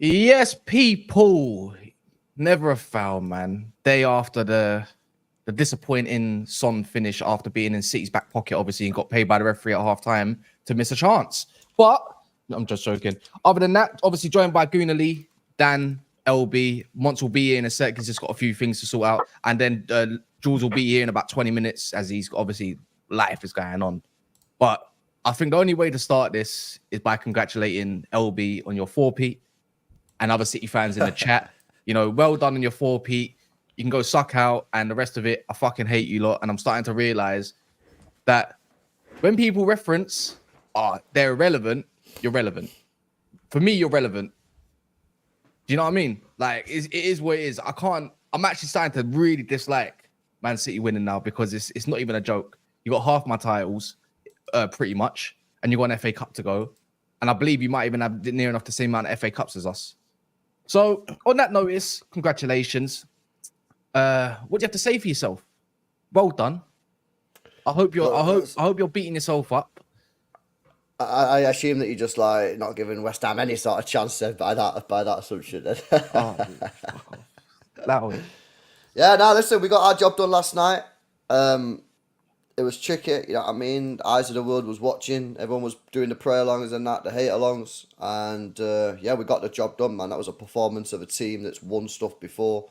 Yes, people. Never a foul, man. Day after the disappointing Son finish after being in City's back pocket, obviously, and got paid by the referee at half time to miss a chance. But I'm just joking. Other than that, obviously joined by Gonner, Dan, LB. Mons will be here in a sec. He's just got a few things to sort out. And then Jordz will be here in about 20 minutes as he's obviously life is going on. But I think the only way to start this is by congratulating LB on your 4-peat and other City fans in the chat. You know, well done on your 4-peat. You can go suck out, and the rest of it, I fucking hate you lot. And I'm starting to realize that when people reference, they're irrelevant, you're relevant. For me, you're relevant. Do you know what I mean? Like, it is what it is. I'm actually starting to really dislike Man City winning now because it's not even a joke. You got half my titles, pretty much, and you got an FA Cup to go. And I believe you might even have near enough the same amount of FA Cups as us. So, on that notice, congratulations. What do you have to say for yourself? Well done. I hope you're beating yourself up. I assume that you're just like not giving West Ham any sort of chance by that assumption. Fuck off. Loud. Yeah, no, listen, we got our job done last night. It was tricky, you know what I mean? Eyes of the world was watching. Everyone was doing the pray-alongs and that, the hate-alongs. And, yeah, we got the job done, man. That was a performance of a team that's won stuff before.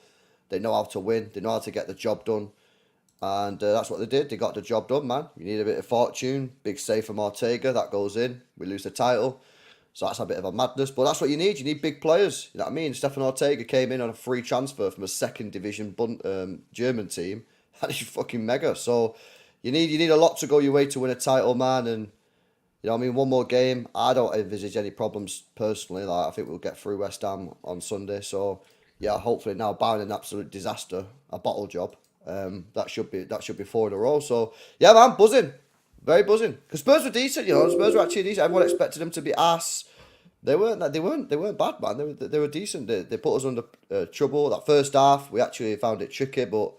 They know how to win. They know how to get the job done. And that's what they did. They got the job done, man. You need a bit of fortune. Big save from Ortega. That goes in. We lose the title. So that's a bit of a madness. But that's what you need. You need big players. You know what I mean? Stefan Ortega came in on a free transfer from a second division German team. And he's fucking mega. So you need a lot to go your way to win a title, man. And, you know what I mean? One more game. I don't envisage any problems personally. Like, I think we'll get through West Ham on Sunday. So, yeah, hopefully now, barring an absolute disaster, a bottle job, that should be 4 in a row. So, yeah, man, buzzing. Very buzzing. Because Spurs were decent, you know. Spurs were actually decent. Everyone expected them to be ass. They weren't bad, man. They were decent. They put us under trouble. That first half, we actually found it tricky, but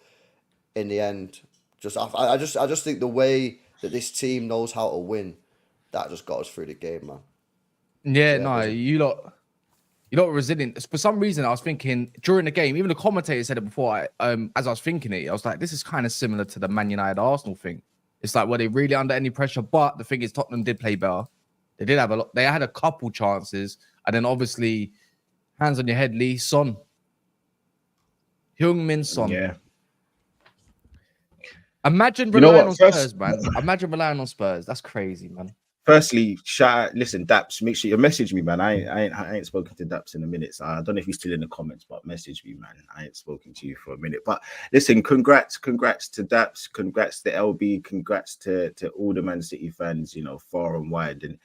in the end, I just think the way that this team knows how to win, that just got us through the game, man. Yeah, no, you're not resilient. For some reason, I was thinking during the game, even the commentator said it before. As I was thinking it, I was like, this is kind of similar to the Man United Arsenal thing. It's like, were they really under any pressure? But the thing is, Tottenham did play better. They did have a lot. They had a couple chances, and then obviously, hands on your head, Lee, Son, Heung-min Son. Yeah. Imagine relying on Spurs, man. Imagine relying on Spurs. That's crazy, man. Firstly, shout out, listen, Daps, make sure you message me, man. I ain't spoken to Daps in a minute. So I don't know if he's still in the comments, but message me, man. I ain't spoken to you for a minute. But listen, congrats to Daps, congrats to LB, congrats to all the Man City fans, you know, far and wide. And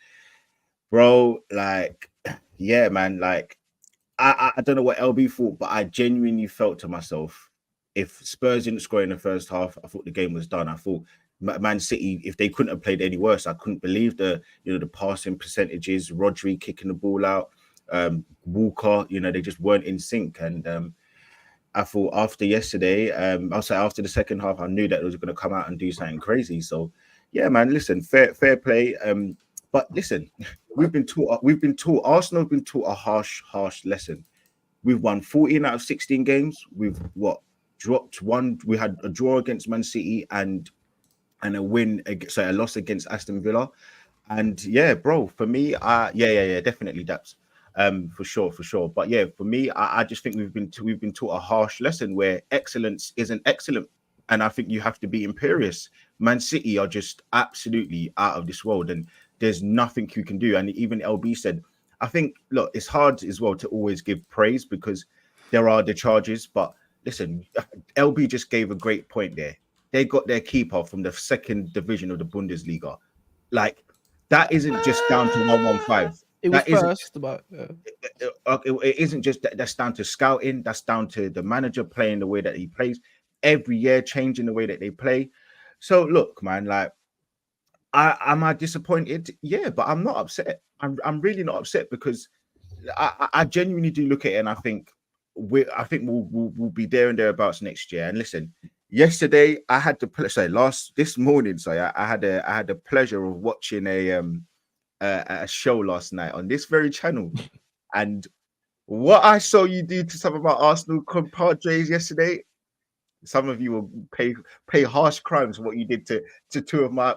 bro, like, yeah, man, like, I don't know what LB thought, but I genuinely felt to myself, if Spurs didn't score in the first half, I thought the game was done. I thought Man City, if they couldn't have played any worse, I couldn't believe the passing percentages, Rodri kicking the ball out, Walker, they just weren't in sync. And I thought after yesterday, after the second half, I knew that it was going to come out and do something crazy. So yeah, man, listen, fair play. But listen, we've been taught Arsenal have been taught a harsh lesson. We've won 14 out of 16 games. We've dropped one. We had a draw against Man City and a loss against Aston Villa. And yeah, bro, for me, definitely Daps. For sure. But yeah, for me, I just think we've been taught a harsh lesson where excellence isn't excellent. And I think you have to be imperious. Man City are just absolutely out of this world, and there's nothing you can do. And even LB said, I think, look, it's hard as well to always give praise because there are the charges. But listen, LB just gave a great point there. They got their keeper from the second division of the Bundesliga. Like, that isn't just down to 115. It was first, but it isn't just that's down to scouting. That's down to the manager playing the way that he plays. Every year changing the way that they play. So look, man, like, am I disappointed? Yeah, but I'm not upset. I'm really not upset because I genuinely do look at it and I think we'll be there and thereabouts next year. And listen, yesterday I had this morning, I had the pleasure of watching a show last night on this very channel, and what I saw you do to some of my Arsenal compadres yesterday, some of you will pay harsh crimes for what you did to two of my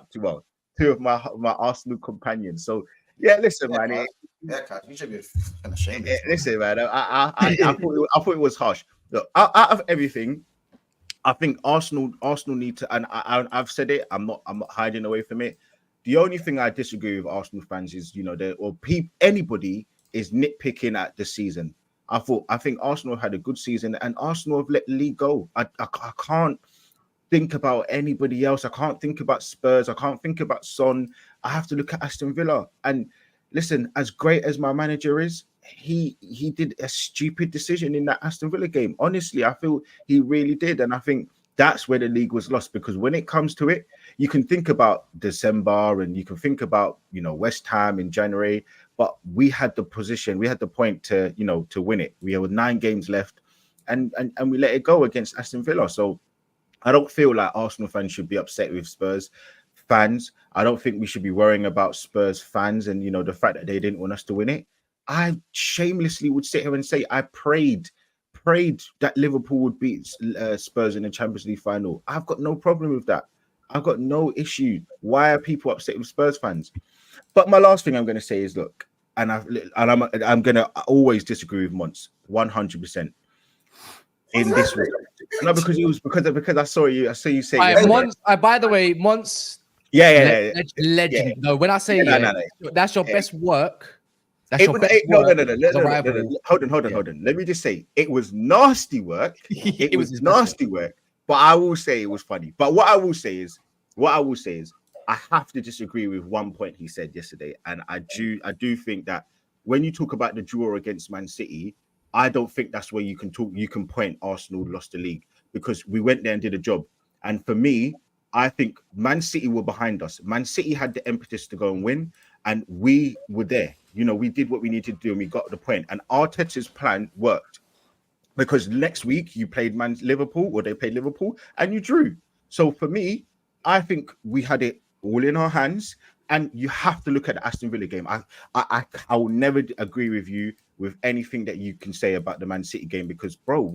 Arsenal companions. So yeah, listen, man. Cat, you should be kind of ashamed. Listen, man. I thought it was harsh. Look, out of everything, I think Arsenal need to, and I've said it. I'm not hiding away from it. The only thing I disagree with Arsenal fans is, anybody is nitpicking at the season. I think Arsenal had a good season, and Arsenal have let the league go. I can't think about anybody else. I can't think about Spurs. I can't think about Son. I have to look at Aston Villa. And listen, as great as my manager is, he did a stupid decision in that Aston Villa game. Honestly, I feel he really did. And I think that's where the league was lost, because when it comes to it, you can think about December and you can think about, West Ham in January, but we had the position, we had the point to win it. We had 9 games left and we let it go against Aston Villa. So I don't feel like Arsenal fans should be upset with Spurs fans. I don't think we should be worrying about Spurs fans and, the fact that they didn't want us to win it. I shamelessly would sit here and say I prayed that Liverpool would beat Spurs in the Champions League final. I've got no problem with that. I've got no issue. Why are people upset with Spurs fans? But my last thing I'm going to say is, look, I'm going to always disagree with Mons 100% in this way. No, because I saw you say. Mons, by the way, Mons. Yeah. Legend. No, when I say that's your best work. That's your best work. No. Hold on. Let me just say, it was nasty work. It was nasty work. But I will say it was funny. But what I will say is, I have to disagree with one point he said yesterday, and I do think that when you talk about the draw against Man City, I don't think that's where you can point Arsenal lost the league, because we went there and did a job. And for me, I think Man City were behind us. Man City had the impetus to go and win, and we were there. We did what we needed to do, and we got the point. And Arteta's plan worked, because next week you played Liverpool, or they played Liverpool, and you drew. So for me, I think we had it all in our hands. And you have to look at the Aston Villa game. I will never agree with you with anything that you can say about the Man City game, because, bro,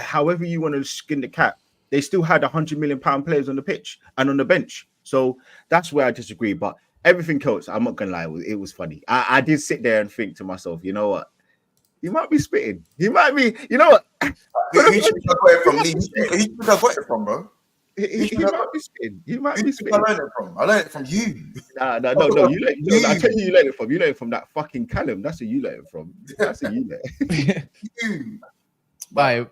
however you want to skin the cat, they still had £100 million players on the pitch and on the bench. So that's where I disagree. But everything else, I'm not gonna lie, it was funny. I did sit there and think to myself, you know what? He might be spitting. He might be. You know what? Who should I got it from? Who should I got it from, bro? He might be spitting. He might be spitting. I learned it from. I learned it from you. No. I tell you, you learned it from. You learned it from that fucking Callum. That's who you learned it from. That's who you learned. Bye.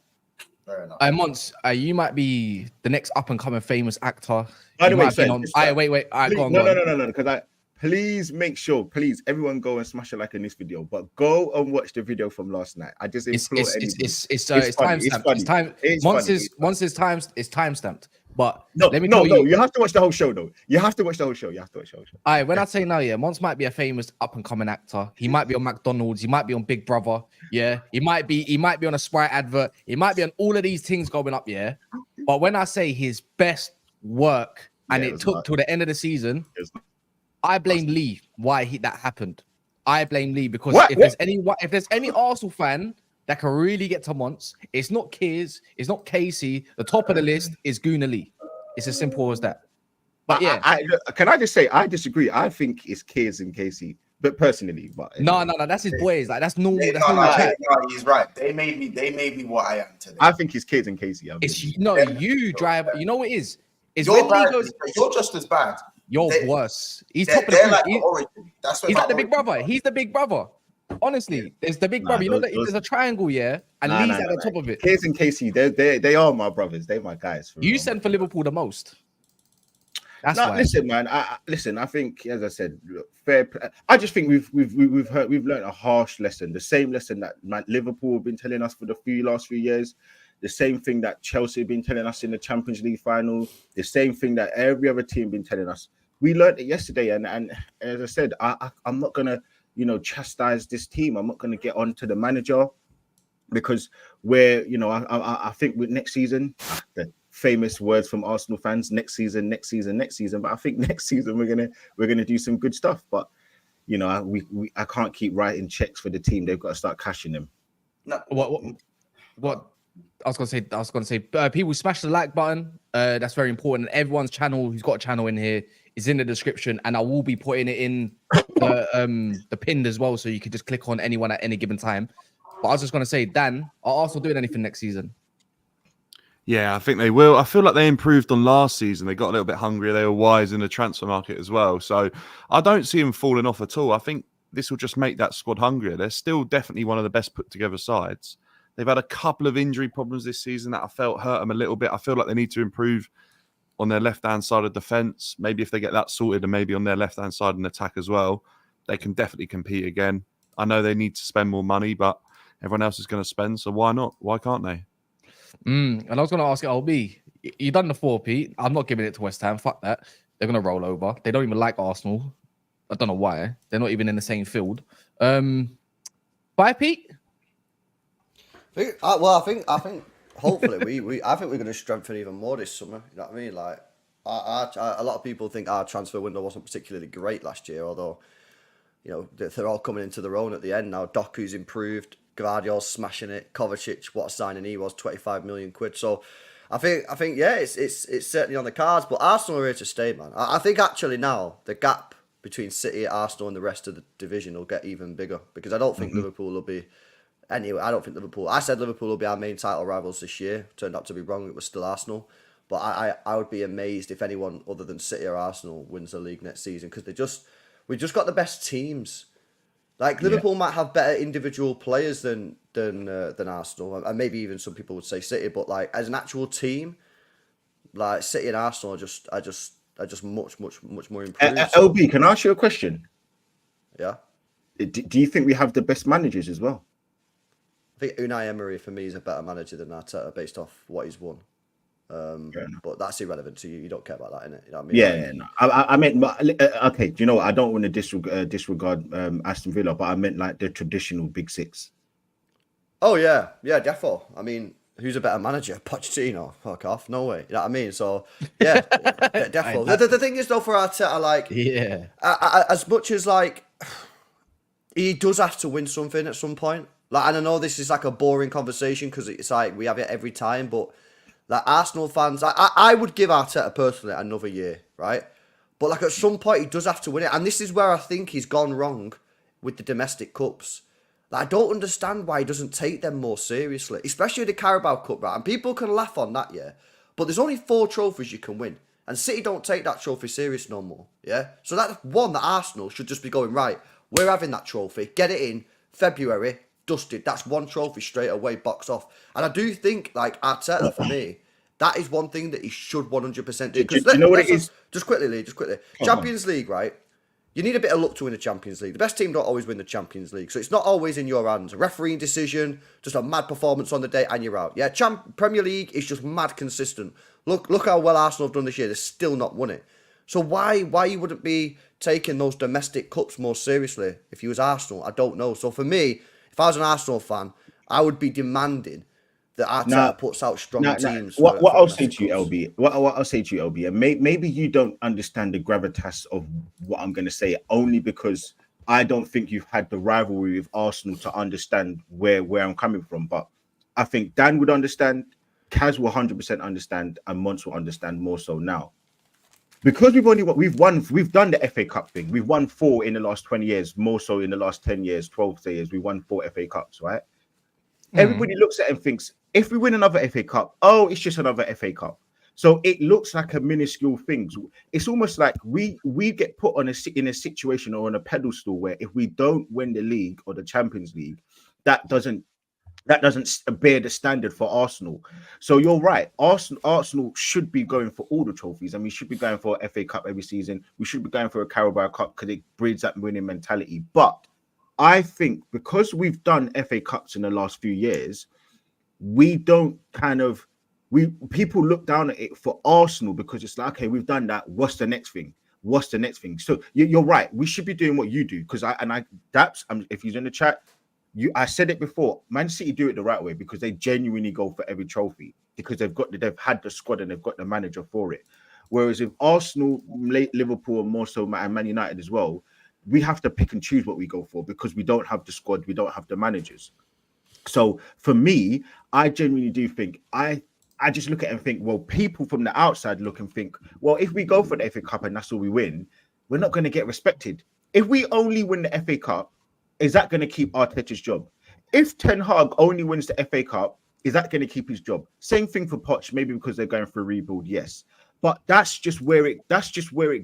Mons, you might be the next up and coming famous actor. By the way, wait. Go on. No. Because please make sure, everyone go and smash a like in this video, but go and watch the video from last night. I just implore it's time stamped. Once it's time stamped. But no, you have to watch the whole show though. You have to watch the whole show. All right, when I say now, Mons might be a famous up and coming actor. He might be on McDonald's. He might be on Big Brother. Yeah, he might be on a Sprite advert. He might be on all of these things going up. Yeah, but when I say his best work, and it took till the end of the season, I blame Lee. Why that happened? I blame Lee, because if there's any Arsenal fan that can really get to Mons, it's not Kiz, it's not Casey. The top of the list is Gonner Lee. It's as simple as that. But can I just say I disagree? I think it's Kiz and Casey, but personally, but no, that's his boys. Like that's normal. He's right. They made me what I am today. I think it's Kiz and Casey. You drive. You know what it is? You're just as bad. You're worse. He's top of the origin. He's like the big brother. He's the big brother. Honestly, there's the big brother. You know that there's a triangle, and Lee's at the top of it. Kiz and Casey, they are my brothers. They're my guys. You send for Liverpool the most. That's why. Listen, man. I think, as I said, fair. I just think we've learned a harsh lesson. The same lesson that Liverpool have been telling us for the last few years. The same thing that Chelsea have been telling us in the Champions League final. The same thing that every other team been telling us. We learned it yesterday, and as I said, I'm not gonna chastise this team. I'm not gonna get on to the manager, because I think with next season, the famous words from Arsenal fans, next season. But I think next season we're gonna do some good stuff. But I can't keep writing checks for the team. They've got to start cashing them. What I was gonna say, people smash the like button. That's very important. Everyone's channel who's got a channel in here is in the description, and I will be putting it in the pinned as well, so you can just click on anyone at any given time. But I was just gonna say, Dan, are Arsenal doing anything next season? Yeah, I think they will. I feel like they improved on last season. They got a little bit hungrier. They were wise in the transfer market as well. So I don't see them falling off at all. I think this will just make that squad hungrier. They're still definitely one of the best put together sides. They've had a couple of injury problems this season that I felt hurt them a little bit. I feel like they need to improve on their left-hand side of defence. Maybe if they get that sorted and maybe on their left-hand side in attack as well, they can definitely compete again. I know they need to spend more money, but everyone else is going to spend, so why not? Why can't they? And I was going to ask you, LB, you done the 4P. I'm not giving it to West Ham. Fuck that. They're going to roll over. They don't even like Arsenal. I don't know why. They're not even in the same field. 5P? I think hopefully I think we're going to strengthen even more this summer. You know what I mean? Like, a lot of people think our transfer window wasn't particularly great last year, although, you know, they're all coming into their own at the end now. Doku's improved, Gvardiol's smashing it, Kovacic, what a signing he was, 25 million quid. So I think yeah, it's certainly on the cards. But Arsenal are here to stay, man. I think actually now the gap between City, Arsenal, and the rest of the division will get even bigger, because I don't think Liverpool will be. Anyway, I don't think Liverpool. I said Liverpool will be our main title rivals this year. Turned out to be wrong. It was still Arsenal. But I would be amazed if anyone other than City or Arsenal wins the league next season, because we just got the best teams. Like, Liverpool might have better individual players than Arsenal, and maybe even some people would say City. But like, as an actual team, like City and Arsenal are just much more improved. LB, can I ask you a question? Yeah. Do you think we have the best managers as well? I think Unai Emery for me is a better manager than Arteta based off what he's won. But that's irrelevant to you. You don't care about that, innit? You know what I mean? Yeah, no. I meant, okay. Do you know what? I don't want to disregard Aston Villa, but I meant like the traditional big six. Oh yeah, defo. I mean, who's a better manager? Pochettino? Fuck off. No way. You know what I mean? So yeah, defo. The thing is though, for Arteta, like, Yeah. As much as like he does have to win something at some point. Like, and I know this is like a boring conversation because it's like we have it every time, but like Arsenal fans, I would give Arteta personally another year, right? But like at some point he does have to win it, and this is where I think he's gone wrong with the domestic cups. Like, I don't understand why he doesn't take them more seriously, especially the Carabao Cup, right? And people can laugh on that, yeah. But there's only 4 trophies you can win, and City don't take that trophy serious no more, yeah. So that's one that Arsenal should just be going, right, we're having that trophy, get it in February. Dusted. That's one trophy straight away, box off. And I do think, like, Arteta, for me, that is one thing that he should 100% do. Do you know what it is? Just quickly, Lee, just quickly. Champions League, right? You need a bit of luck to win the Champions League. The best team don't always win the Champions League, so it's not always in your hands. A refereeing decision, just a mad performance on the day, and you're out. Yeah, Premier League is just mad consistent. Look how well Arsenal have done this year. They've still not won it. So why you wouldn't be taking those domestic cups more seriously if you was Arsenal? I don't know. So for me, if I was an Arsenal fan, I would be demanding that Arteta puts out stronger teams. What I'll say to you, LB, what I'll say to you, LB, and maybe you don't understand the gravitas of what I'm going to say, only because I don't think you've had the rivalry with Arsenal to understand where I'm coming from. But I think Dan would understand, Kaz will 100% understand, and Mons will understand more so now. Because we've done the FA Cup thing. We've won 4 in the last 20 years, more so in the last 10 years, 12 years. We won 4 FA Cups, right? Everybody looks at it and thinks, if we win another FA Cup, oh, it's just another FA Cup. So it looks like a minuscule thing. It's almost like we get put in a situation or on a pedestal where if we don't win the league or the Champions League, that doesn't bear the standard for Arsenal. So you're right. Arsenal should be going for all the trophies, and we should be going for a FA Cup every season. We should be going for a Carabao Cup because it breeds that winning mentality. But I think because we've done FA Cups in the last few years, we don't people look down at it for Arsenal because it's like, okay, we've done that. What's the next thing? So you're right. We should be doing what you do, because if you're in the chat, I said it before. Man City do it the right way because they genuinely go for every trophy because they've had the squad and they've got the manager for it. Whereas if Arsenal, Liverpool, and more so, and Man United as well, we have to pick and choose what we go for because we don't have the squad, we don't have the managers. So for me, I genuinely do think I just look at it and think, well, people from the outside look and think, well, if we go for the FA Cup and that's all we win, we're not going to get respected. If we only win the FA Cup, is that going to keep Arteta's job? If Ten Hag only wins the FA Cup, is that going to keep his job? Same thing for Poch, maybe because they're going for a rebuild, yes. But that's just where it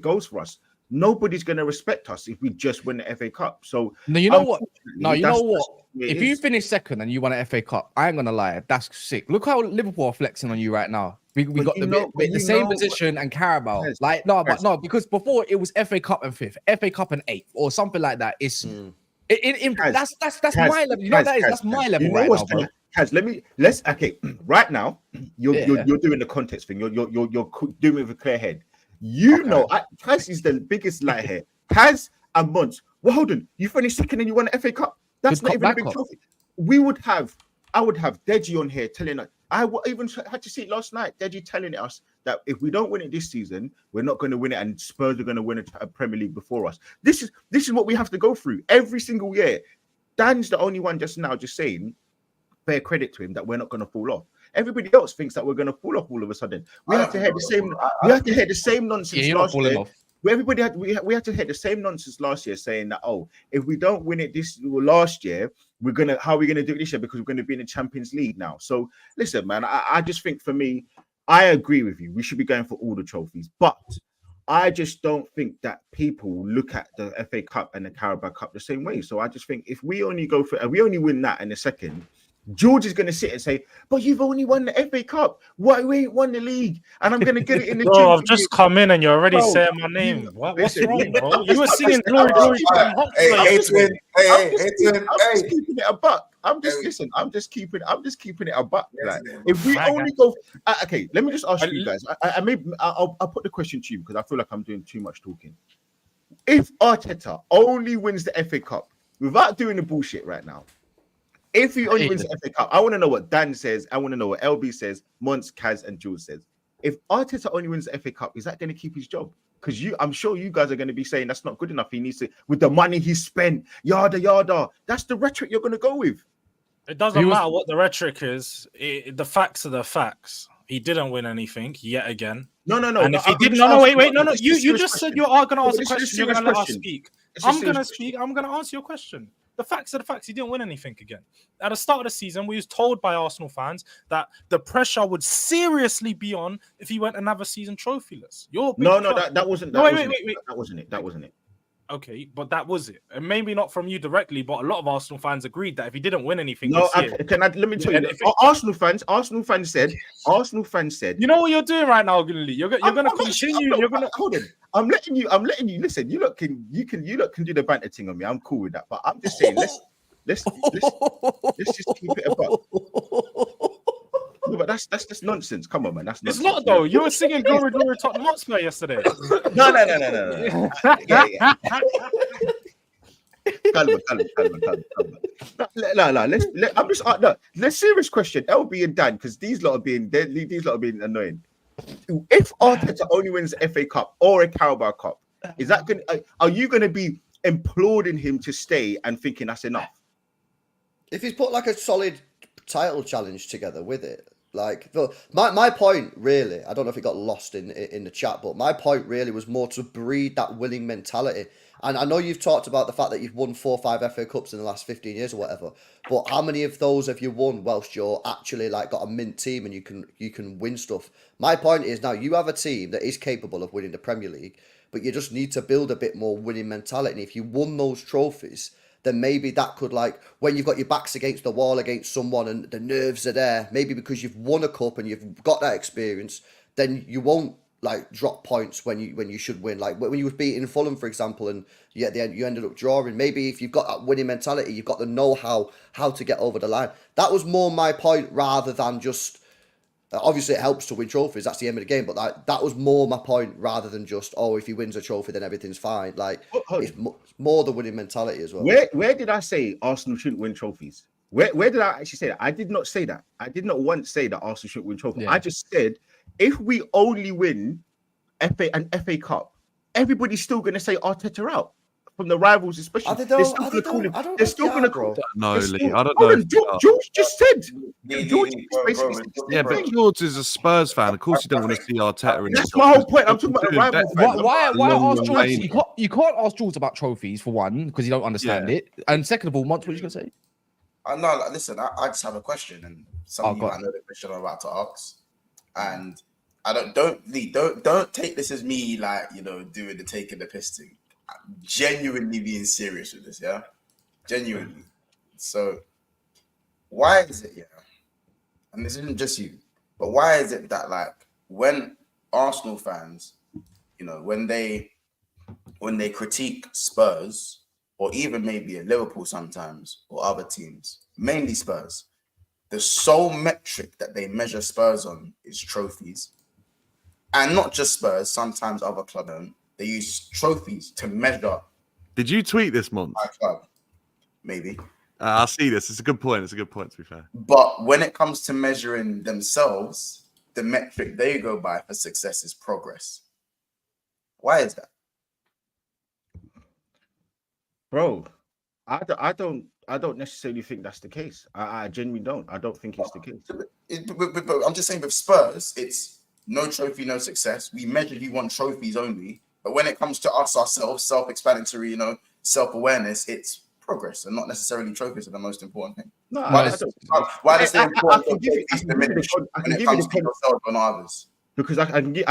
goes for us. Nobody's going to respect us if we just win the FA Cup. So No, you know what? No, you know that's what? where it If you is. finish second and you won an FA Cup, I ain't gonna lie, that's sick. Look how Liverpool are flexing on you right now. We But got you the, know- but the you same know- position and Carabao. Yes, Like no, but yes. no, because before it was FA Cup and 5th, FA Cup and 8th, or something like that. It's Kaz, that's Kaz, my level. You know what that is? Kaz, That's my Kaz. level You know right what's now, bro. Kaz, let's okay. Right now, you're Yeah. doing the context thing. You're doing it with a clear head. You Okay. know, Kaz is the biggest light here. Kaz and Mons. Well, hold on. You finished second and you won the FA Cup. That's Good not cup, even a bad big cup. trophy. I would have Deji on here telling us. Even had to see it last night. Deji telling us that if we don't win it this season, we're not going to win it, and Spurs are going to win a Premier League before us. This is what we have to go through every single year. Dan's the only one just now just saying, fair credit to him, that we're not going to fall off. Everybody else thinks that we're going to fall off all of a sudden. We had to hear the same. We had to hear the same nonsense Yeah, you're not last falling year. off. Everybody we had to hear the same nonsense last year, saying that, oh, if we don't win it last year, how are we gonna do it this year? Because we're gonna be in the Champions League now. So listen, man, I just think, for me, I agree with you. We should be going for all the trophies, but I just don't think that people look at the FA Cup and the Carabao Cup the same way. So I just think if we only win that in a second, Jordz is going to sit and say, but you've only won the FA Cup. Why we ain't won the league? And I'm going to get it in the Bro, gym I've for just you. come in and you're already Bro, saying my name. What's listen, wrong, bro? I'm You were just- singing I'm Glory, just Glory, keeping Tottenham Hotspur yesterday. I'm just keeping it a buck. I'm just keeping it a buck. Like, if we My only guy. go, okay, let me just ask you guys. I'll put the question to you because I feel like I'm doing too much talking. If Arteta only wins the FA Cup without doing the bullshit right now, if he only wins the FA Cup, I want to know what Dan says. I want to know what LB says, Mons, Kaz, and Jules says. If Arteta only wins the FA Cup, is that going to keep his job? Because I'm sure you guys are going to be saying that's not good enough. He needs to, with the money he spent, yada yada. That's the rhetoric you're going to go with. It doesn't matter what the rhetoric is. The facts are the facts. He didn't win anything yet again. No. And if he I'm did, just asking wait. No. this is a You serious just said question. you are going to ask This a is a question. You're serious going to let us question. speak. It's a I'm serious going to question. speak. I'm going to answer your question. The facts are the facts. He didn't win anything again. At the start of the season, we was told by Arsenal fans that the pressure would seriously be on if he went another season trophyless. No, that wasn't. No, That wait. wasn't it. Okay, but that was it. And maybe not from you directly, but a lot of Arsenal fans agreed that if he didn't win anything No, this year, let me tell you. And if Arsenal fans said. you know what you're doing right now, Gunley. You're going to I'm continue. not- You're going to hold on. I'm letting you. Listen, you lot can do the banter thing on me. I'm cool with that. But I'm just saying, let's just keep it above. No, but that's just nonsense. Come on, man. That's It's nonsense. not though. You were singing Glory, Glory, Tottenham Hotspur yesterday. No. Yeah. Calma. No. I'm just let's serious question. LB and Dan, because these lot are being annoying. If Arteta only wins the FA Cup or a Carabao Cup, is that going? Are you going to be imploring him to stay and thinking that's enough? If he's put like a solid title challenge together with it, like my point really, I don't know if it got lost in the chat, but my point really was more to breed that winning mentality. And I know you've talked about the fact that you've won 4 or 5 FA Cups in the last 15 years or whatever, but how many of those have you won whilst you're actually like got a mint team and you can win stuff? My point is now you have a team that is capable of winning the Premier League, but you just need to build a bit more winning mentality. And if you won those trophies, then maybe that could, like, when you've got your backs against the wall against someone and the nerves are there, maybe because you've won a cup and you've got that experience, then you won't like drop points when you should win. Like when you were beating Fulham, for example, and at the end you ended up drawing. Maybe if you've got that winning mentality, you've got the know-how how to get over the line. That was more my point rather than just. Obviously, it helps to win trophies. That's the aim of the game. But that was more my point rather than just, oh, if he wins a trophy, then everything's fine. Like, it's more the winning mentality as well. Where did I say Arsenal shouldn't win trophies? Where did I actually say that? I did not say that. I did not once say that Arsenal shouldn't win trophies. Yeah. I just said, if we only win FA Cup, everybody's still going to say Arteta out from the rivals, especially. They They're don't. still I gonna call him. don't They're like still the gonna art, call. bro. No, they're Lee, still- I don't Hold know. on, George just said. George Bro, basically bro, said the Yeah, same but thing. George is a Spurs fan. Of course, he don't want to see Arteta in his That's job. my whole point. I'm talking about a rival fan. Why Long ask George? remaining. You can't ask George about trophies for one because you don't understand Yeah. it, and second of all, Monts, what are you gonna say? No, like, listen, I just have a question, and some of you God. might know the question I'm about to ask, and I don't take this as me like doing the taking the piss thing. I'm genuinely being serious with this, yeah, genuinely. So why is it, and this isn't just you, but why is it that like when Arsenal fans, when they critique Spurs or even maybe a Liverpool sometimes or other teams, mainly Spurs, the sole metric that they measure Spurs on is trophies. And not just Spurs, sometimes other clubs, they use trophies to measure Did you tweet this, Mons? my club, maybe. I see this. It's a good point. It's a good point, to be fair. But when it comes to measuring themselves, the metric they go by for success is progress. Why is that? Bro, I don't necessarily think that's the case. I genuinely don't. I don't think it's the case. But I'm just saying with Spurs, it's no trophy, no success. We measure you want trophies only. But when it comes to us ourselves, self-explanatory, self-awareness, it's progress and not necessarily trophies are the most important thing. No, Why does the importance of give trophies diminish when it comes to yourself and others? because I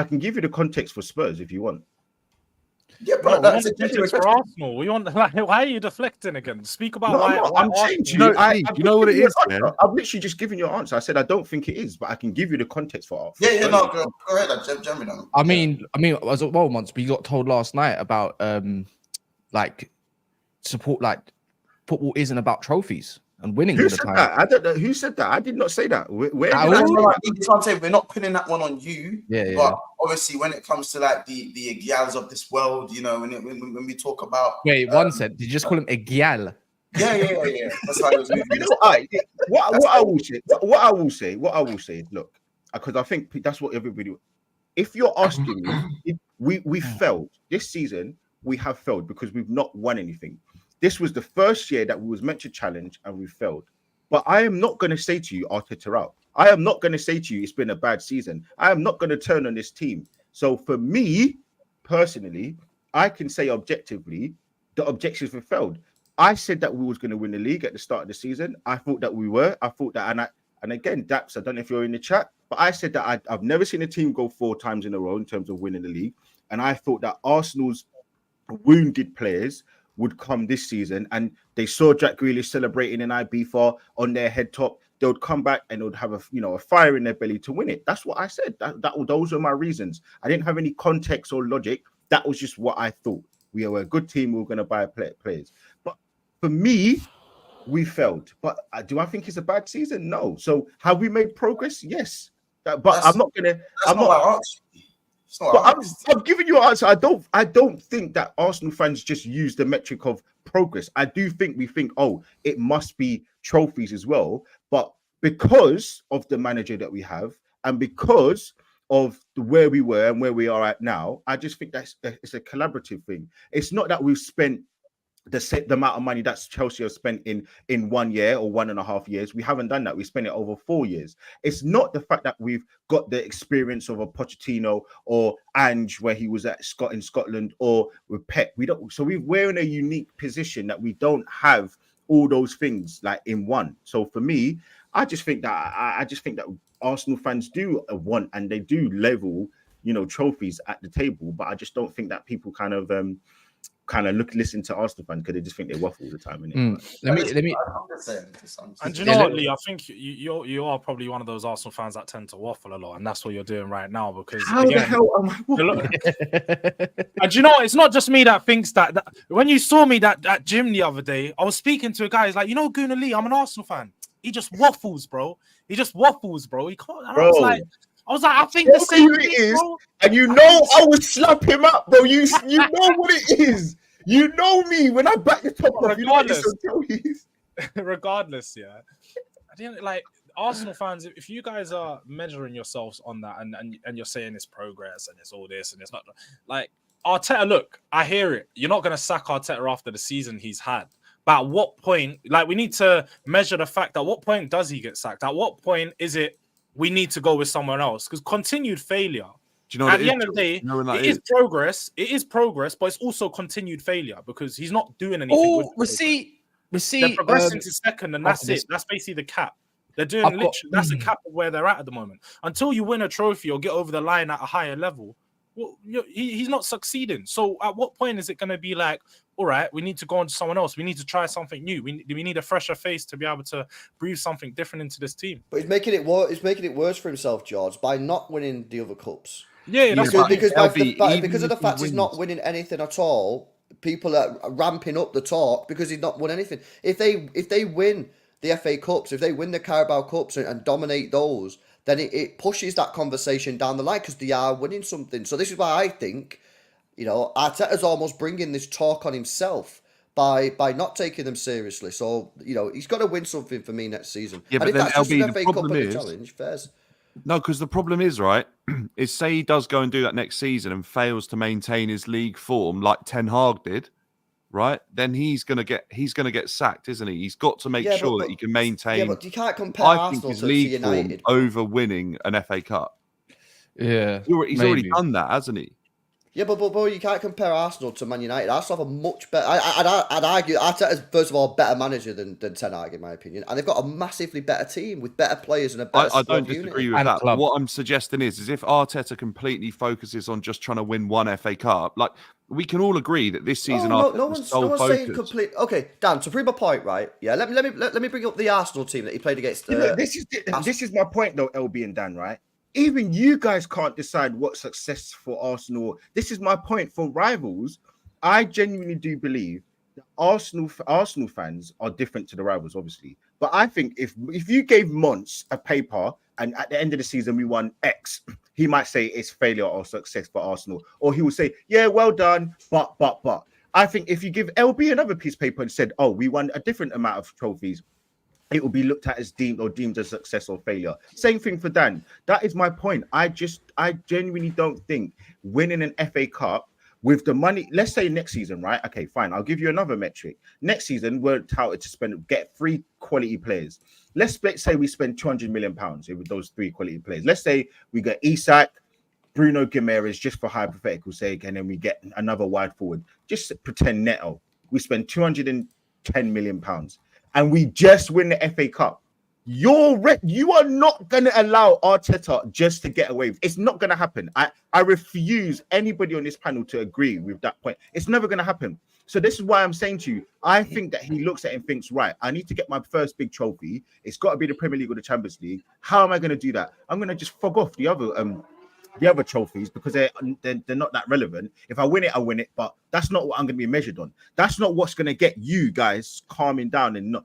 can give you the context for Spurs if you want. Yeah, Bro, but that's a context for Arsenal. We want like, why are you deflecting again? Speak about why. I'm saying to Arsenal- you, you know what it is, man? I've literally just given you an answer. I said I don't think it is, but I can give you the context for Yeah, no, go ahead, Jeremy. I mean, as well, Monts, we got told last night about like support, like football isn't about trophies and winning Who all the said time. that? I don't know. Who said that? I did not say that. Where did I I say will- that? That's what I'm saying. We're not pinning that one on you. Yeah. But obviously, when it comes to like the gyals of this world, when we talk about Wait, one said, did you just call him a gyal? yeah. That's how it was moving. You know, what I will say, look, because I think that's what everybody. If you're asking me, we failed this season. We have failed because we've not won anything. This was the first year that we was meant to challenge and we failed. But I am not going to say to you, Arteta out. I am not going to say to you, it's been a bad season. I am not going to turn on this team. So for me, personally, I can say objectively, the objectives were failed. I said that we was going to win the league at the start of the season. I thought that we were. I thought that, and again, Daps, I don't know if you're in the chat, but I said that I've never seen a team go 4 times in a row in terms of winning the league. And I thought that Arsenal's wounded players would come this season, and they saw Jack Grealish celebrating in IB4 on their head top. They would come back and they would have a fire in their belly to win it. That's what I said. Those were my reasons. I didn't have any context or logic. That was just what I thought. We were a good team. We were going to buy players. But for me, we failed. But do I think it's a bad season? No. So have we made progress? Yes. But I'm not going to. I'm giving you an answer. I don't think that Arsenal fans just use the metric of progress. I do think we think, oh, it must be trophies as well. But because of the manager that we have, and because of where we were and where we are at now, I just think it's a collaborative thing. It's not that we've spent the amount of money that Chelsea have spent in 1 year or 1.5 years. We haven't done that. We spent it over 4 years. It's not the fact that we've got the experience of a Pochettino or Ange where he was in Scotland, or with Pep. We're in a unique position that we don't have all those things like in one. So for me, I just think that Arsenal fans do want, and they do level, trophies at the table. But I just don't think that people kind of listen to Arsenal fans because they just think they waffle all the time. Let me. And do you know what, Lee? I think you are probably one of those Arsenal fans that tend to waffle a lot, and that's what you're doing right now. Because how the hell am I waffling? And do you know what? It's not just me that thinks that when you saw me at gym the other day, I was speaking to a guy. He's like, Gonner Lee, I'm an Arsenal fan. He just waffles, bro. He can't. I was like, I think the same thing, is, bro. and I would slap him up, bro. You know what it is. You know me when I back the top off. Regardless, yeah. I didn't like Arsenal fans. If you guys are measuring yourselves on that, and you're saying it's progress and it's all this and it's not like, Arteta, look, I hear it. You're not going to sack Arteta after the season he's had. But at what point, like, we need to measure the fact, at what point does he get sacked? At what point is it we need to go with someone else? Because continued failure, Do you know at what the it end is? of the day, You know when that it is progress. It is progress, but it's also continued failure because he's not doing anything with Oh, the progress. we They're see. progressing to second, and that's after this- it. That's basically the cap. They're doing I've got- literally that's the cap of where they're at the moment. Until you win a trophy or get over the line at a higher level, well, he's not succeeding. So at what point is it going to be like, all right, we need to go on to someone else. We need to try something new. We need a fresher face to be able to breathe something different into this team. But he's making it worse. He's making it worse for himself, Jordz, by not winning the other cups. Yeah, that's Yeah, what I mean. Because LB, because of the even fact if he he's not wins- winning anything at all, people are ramping up the talk because he's not won anything. If they win the FA Cups, if they win the Carabao Cups and dominate those, then it pushes that conversation down the line because they are winning something. So this is why I think, Arteta's almost bringing this talk on himself by not taking them seriously. So, he's got to win something for me next season. Yeah, and but if then, that's just LB, an the FA Cup problem and a is- challenge, fairs. No, because the problem is, right, is say he does go and do that next season and fails to maintain his league form like Ten Hag did, right? Then he's gonna get sacked, isn't he? He's got to make Yeah, sure but- that he can maintain. Yeah, but you can't compare I think Arsenal his to league form United. over winning an FA Cup. Yeah, He's already maybe. done that, hasn't he? Yeah, but you can't compare Arsenal to Man United. Arsenal have a much better. I'd argue Arteta's first of all a better manager than Ten Hag in my opinion, and they've got a massively better team with better players and a better I squad don't unit. disagree with And that. club. What I'm suggesting is if Arteta completely focuses on just trying to win one FA Cup, like we can all agree that this season No Arteta's one's sole saying focus. complete. Okay, Dan, to prove my point, right? Yeah, let me bring up the Arsenal team that he played against. Look, this is my point though, LB and Dan, right? Even you guys can't decide what's success for Arsenal. This is my point for rivals. I genuinely do believe that Arsenal fans are different to the rivals, obviously. But I think if you gave Mons a paper and at the end of the season we won X, he might say it's failure or success for Arsenal, or he will say, "Yeah, well done," but. I think if you give LB another piece of paper and said, "Oh, we won a different amount of trophies," it will be looked at as deemed as success or failure. Same thing for Dan. That is my point. I genuinely don't think winning an FA Cup with the money, let's say next season, right? Okay, fine. I'll give you another metric. Next season, we're touted to get 3 quality players. Let's say we spend £200 million with those 3 quality players. Let's say we get Isak, Bruno Guimaraes, just for hypothetical sake, and then we get another wide forward. Just pretend Neto. We spend £210 million. And we just win the FA Cup. You are not going to allow Arteta just to get away. It's not going to happen. I refuse anybody on this panel to agree with that point. It's never going to happen. So this is why I'm saying to you, I think that he looks at it and thinks, right, I need to get my first big trophy. It's got to be the Premier League or the Champions League. How am I going to do that? I'm going to just fog off the other trophies because they're not that relevant. If I win it, I win it, but that's not what I'm going to be measured on. That's not what's going to get you guys calming down and not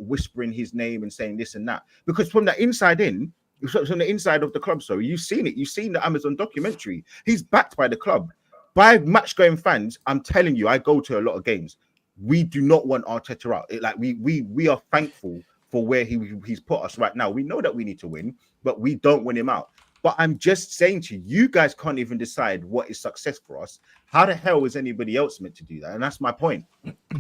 whispering his name and saying this and that. Because from the inside of the club, so you've seen it. You've seen the Amazon documentary. He's backed by the club. By match-going fans, I'm telling you, I go to a lot of games. We do not want Arteta out. We are thankful for where he's put us right now. We know that we need to win, but we don't want him out. But I'm just saying to you, you guys can't even decide what is success for us. How the hell is anybody else meant to do that? And that's my point.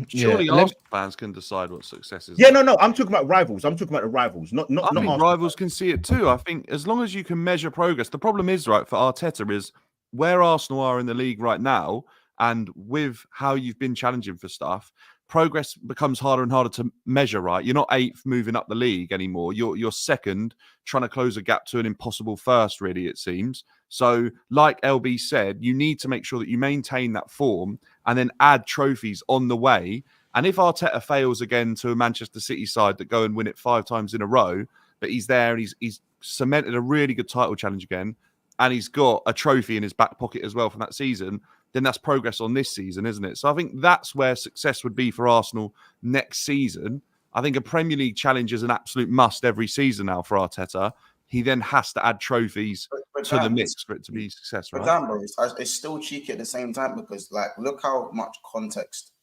Surely Yeah. Arsenal fans can decide what success is. Yeah, no. I'm talking about rivals. I'm talking about the rivals, not I think Arsenal. rivals can see it too. I think as long as you can measure progress, the problem is, right, for Arteta is where Arsenal are in the league right now, and with how you've been challenging for stuff, progress becomes harder and harder to measure, right? You're not 8th moving up the league anymore. You're 2nd, trying to close a gap to an impossible 1st, really, it seems. So, like LB said, you need to make sure that you maintain that form and then add trophies on the way. And if Arteta fails again to a Manchester City side that go and win it 5 times in a row, but he's there and he's cemented a really good title challenge again, and he's got a trophy in his back pocket as well from that season, then that's progress on this season, isn't it? So I think that's where success would be for Arsenal next season. I think a Premier League challenge is an absolute must every season now for Arteta. He then has to add trophies But to the Dan, mix for it to be success, But right? damn, bro, it's still cheeky at the same time because, like, look how much context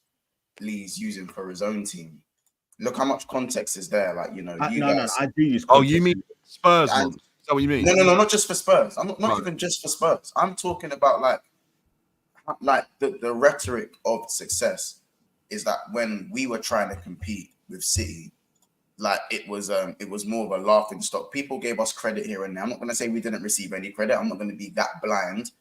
Lee's using for his own team. Look how much context is there. Like, you know, you guys. I do use. Oh, you mean Spurs? And- Is that what you mean? No, not just for Spurs. I'm not Right. even just for Spurs. I'm talking about like like the rhetoric of success is that when we were trying to compete with City, like it was more of a laughing stock. People gave us credit here and there. I'm not going to say we didn't receive any credit. I'm not going to be that blind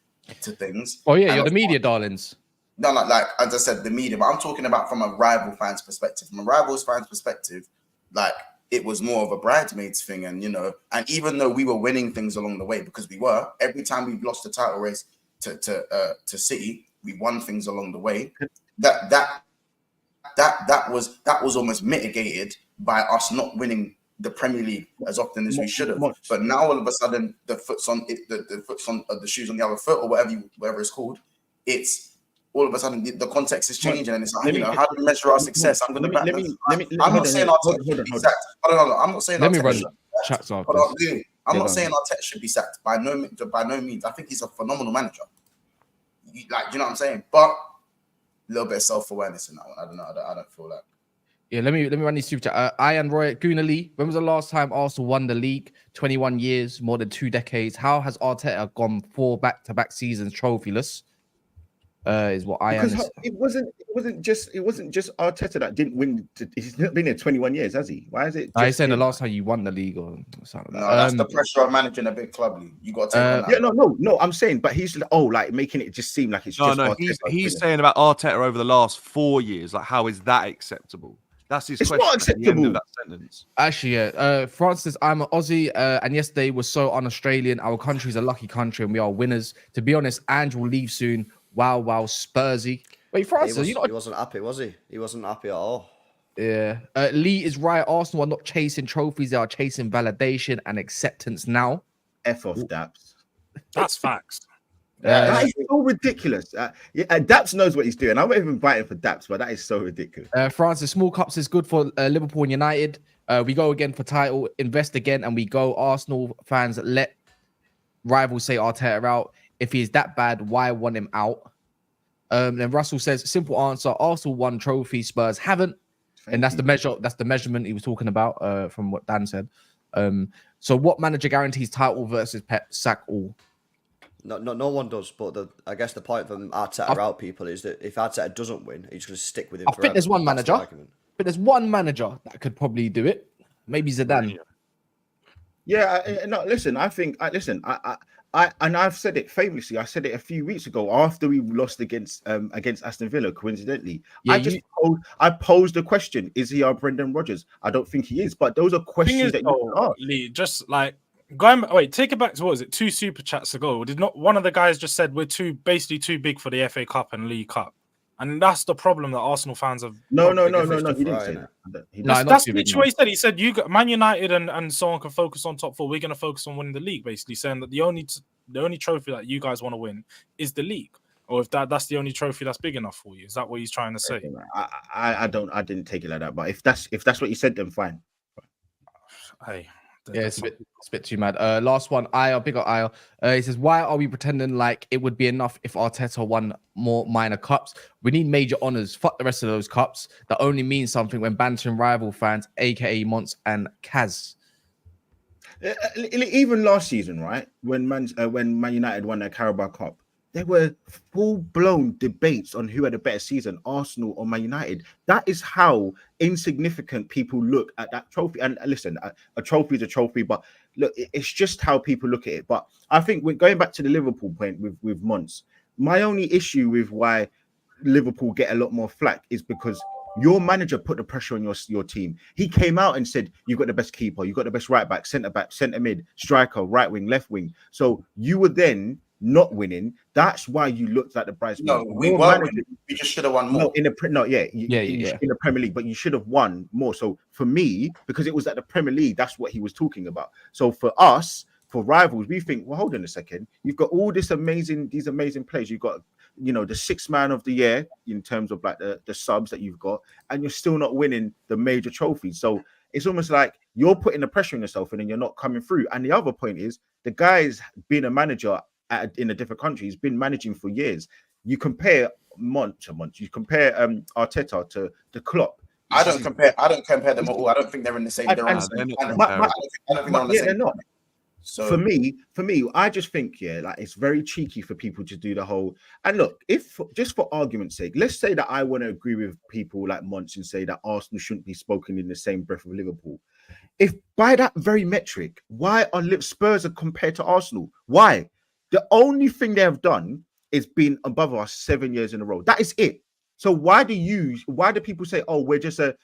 to things. Oh yeah, And you're the of media course- darlings. No, like as I said, the media. But I'm talking about from a rival fan's perspective. From a rivals fan's perspective, like it was more of a bridesmaids thing, and and even though we were winning things along the way, because we were, every time we lost the title race to City, we won things along the way. That was almost mitigated by us not winning the Premier League as often as we should have. But now all of a sudden the foot's on it, the foot's on the shoes on the other foot, or whatever it's called. It's all of a sudden the context is changing, and it's like, how do we measure our success? I'm going to back. I'm not saying Arteta should be sacked. No. I'm not saying Let me Arteta run should be chats sacked. after But this. I'm not saying Arteta should be sacked by no means. I think he's a phenomenal manager. Do you know what I'm saying? But a little bit of self-awareness in that one. I don't know. I don't feel like. Yeah, let me run these super chat. Ian Roy, Gunnar Lee. When was the last time Arsenal won the league? 21 years, more than 2 decades. How has Arteta gone 4 back-to-back seasons trophyless? Is what Ian Because is. it wasn't just Arteta that didn't win. He's not been here 21 years, has he? Why is it? I said the last time you won the league or something. No, that's the pressure of managing a big club league. You got to take on that. Yeah, no. I'm saying, but he's like making it just seem like it's just. No, Arteta he's saying about Arteta over the last 4 years. Like, how is that acceptable? That's his It's question. not At the end of acceptable. that sentence. Actually, yeah. Francis, I'm an Aussie, and yesterday was so un-Australian. Our country's a lucky country, and we are winners. To be honest, Andrew will leave soon. Wow, Spursy. Wait, Francis, He wasn't happy, was he? He wasn't happy at all. Yeah. Lee is right. Arsenal are not chasing trophies; they are chasing validation and acceptance now. F off Daps. That's facts. That is so ridiculous. Daps knows what he's doing. I'm not even fighting for Daps, but that is so ridiculous. Francis, small cups is good for Liverpool and United. We go again for title, invest again, and we go. Arsenal fans, let rivals say Arteta out. If he's that bad, why want him out? Then Russell says, simple answer: Arsenal won trophy, Spurs haven't, and that's the measure. That's the measurement he was talking about from what Dan said. So, what manager guarantees title versus Pep? Sack all. No one does. But I guess the point from Arteta out people is that if Arteta doesn't win, he's going to stick with him. I think there's one manager, but there's one manager that could probably do it. Maybe Zidane. Yeah, no. Listen, I think. And I've said it famously. I said it a few weeks ago after we lost against Aston Villa. Coincidentally, Yeah, I posed a question: is he our Brendan Rodgers? I don't think he is. But those are questions that you can ask. Lee, just like take it back to what was it? 2 super chats ago. Did not one of the guys just said we're basically too big for the FA Cup and League Cup? And that's the problem that Arsenal fans have. No. He didn't say that. That's literally what he said. He said you got Man United and so on can focus on top 4. We're going to focus on winning the league. Basically saying that the only trophy that you guys want to win is the league, or if that's the only trophy that's big enough for you. Is that what he's trying to say? I didn't take it like that. But if that's what you said, then fine. Hey. Yeah, it's a bit too mad. Last one, big up Io. He says, why are we pretending like it would be enough if Arteta won more minor cups? We need major honors. Fuck the rest of those cups. That only means something when bantering rival fans, aka Mons and Kaz. Even last season, right? When Man United won their Carabao Cup, there were full-blown debates on who had a better season, Arsenal or Man United. That is how insignificant people look at that trophy. And listen, a trophy is a trophy, but look, it's just how people look at it. But I think going back to the Liverpool point with Mons, my only issue with why Liverpool get a lot more flack is because your manager put the pressure on your team. He came out and said, you've got the best keeper, you've got the best right back, centre mid, striker, right wing, left wing. So you were then not winning. That's why you looked at the prize. No, we were winning. We just should have won more. No, in the Premier League, but you should have won more. So for me, because it was at the Premier League, that's what he was talking about. So for us, for rivals, we think, well, hold on a second. You've got all these amazing players. You've got, the 6th man of the year in terms of like the subs that you've got, and you're still not winning the major trophies. So it's almost like you're putting the pressure on yourself and then you're not coming through. And the other point is the guy's been a manager in a different country. He's been managing for years. You compare Mont, you compare Arteta to Klopp. I don't compare them at all. I don't think they're in the same. They're not. So for me, I just think, yeah, like it's very cheeky for people to do the whole. And look, if just for argument's sake, let's say that I want to agree with people like Munch and say that Arsenal shouldn't be spoken in the same breath of Liverpool. If by that very metric, why are Spurs are compared to Arsenal? Why? The only thing they have done is been above us 7 years in a row. That is it. So why do people say, oh, we're just a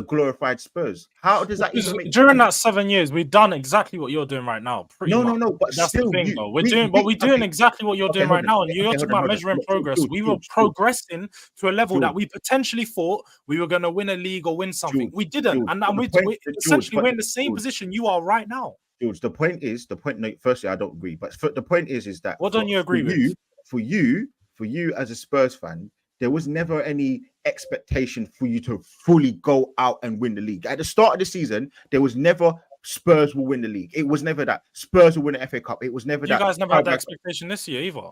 glorified Spurs? How does that even make During sense? that 7 years, we've done exactly what you're doing right now. Pretty No, much. but That's still, the thing, though. We're doing exactly what you're doing hold right on. now, and you're Okay, talking hold about on. measuring Look, progress. George, We were progressing to a level that we potentially thought we were going to win a league or win something. We didn't, and we're essentially we're in the same position you are right now. George, the point. No, firstly, I don't agree, but the point is that What don't you agree with? For you as a Spurs fan, there was never any expectation for you to fully go out and win the league. At the start of the season, there was never Spurs will win the league. It was never that Spurs will win the FA Cup. It was never that. You guys never had that expectation this year either.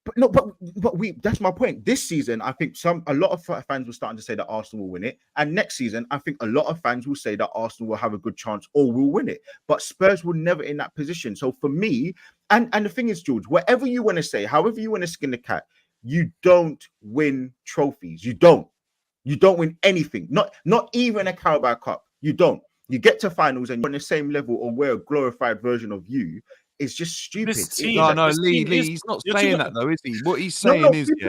But we that's my point. This season, I think a lot of fans were starting to say that Arsenal will win it. And next season, I think a lot of fans will say that Arsenal will have a good chance or will win it. But Spurs were never in that position. So for me, and the thing is, George, whatever you want to say, however you want to skin the cat, you don't win trophies. You don't win anything. Not even a Carabao Cup. You don't. You get to finals and you're on the same level, or we're a glorified version of you. It's just stupid. Lee, he's not saying that though, is he? What he's saying is, Lee,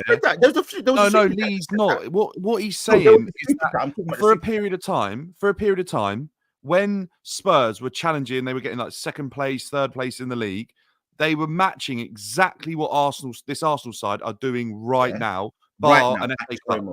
he's not. What he's saying is that for a period of time, when Spurs were challenging, they were getting like second place, third place in the league. They were matching exactly what this Arsenal side are doing right now, bar an FA Cup.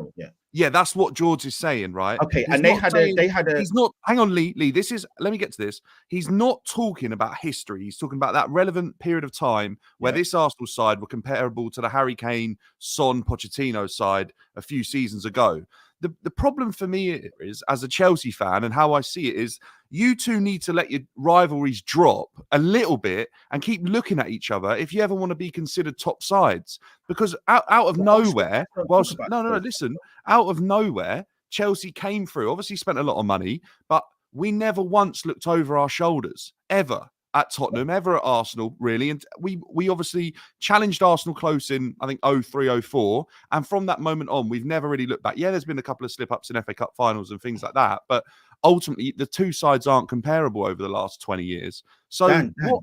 Yeah, that's what Jordz is saying, right? Okay, and they had a. He's not. Hang on, Lee. Let me get to this. He's not talking about history. He's talking about that relevant period of time where this Arsenal side were comparable to the Harry Kane, Son, Pochettino side a few seasons ago. The problem for me is, as a Chelsea fan, and how I see it is, you two need to let your rivalries drop a little bit and keep looking at each other if you ever want to be considered top sides. Because out of nowhere, listen, out of nowhere, Chelsea came through, obviously spent a lot of money, but we never once looked over our shoulders, ever. At Tottenham, ever at Arsenal, really. And we obviously challenged Arsenal close in, I think, 03-04. And from that moment on, we've never really looked back. Yeah, there's been a couple of slip-ups in FA Cup finals and things like that. But ultimately, the two sides aren't comparable over the last 20 years. So, Dan, you're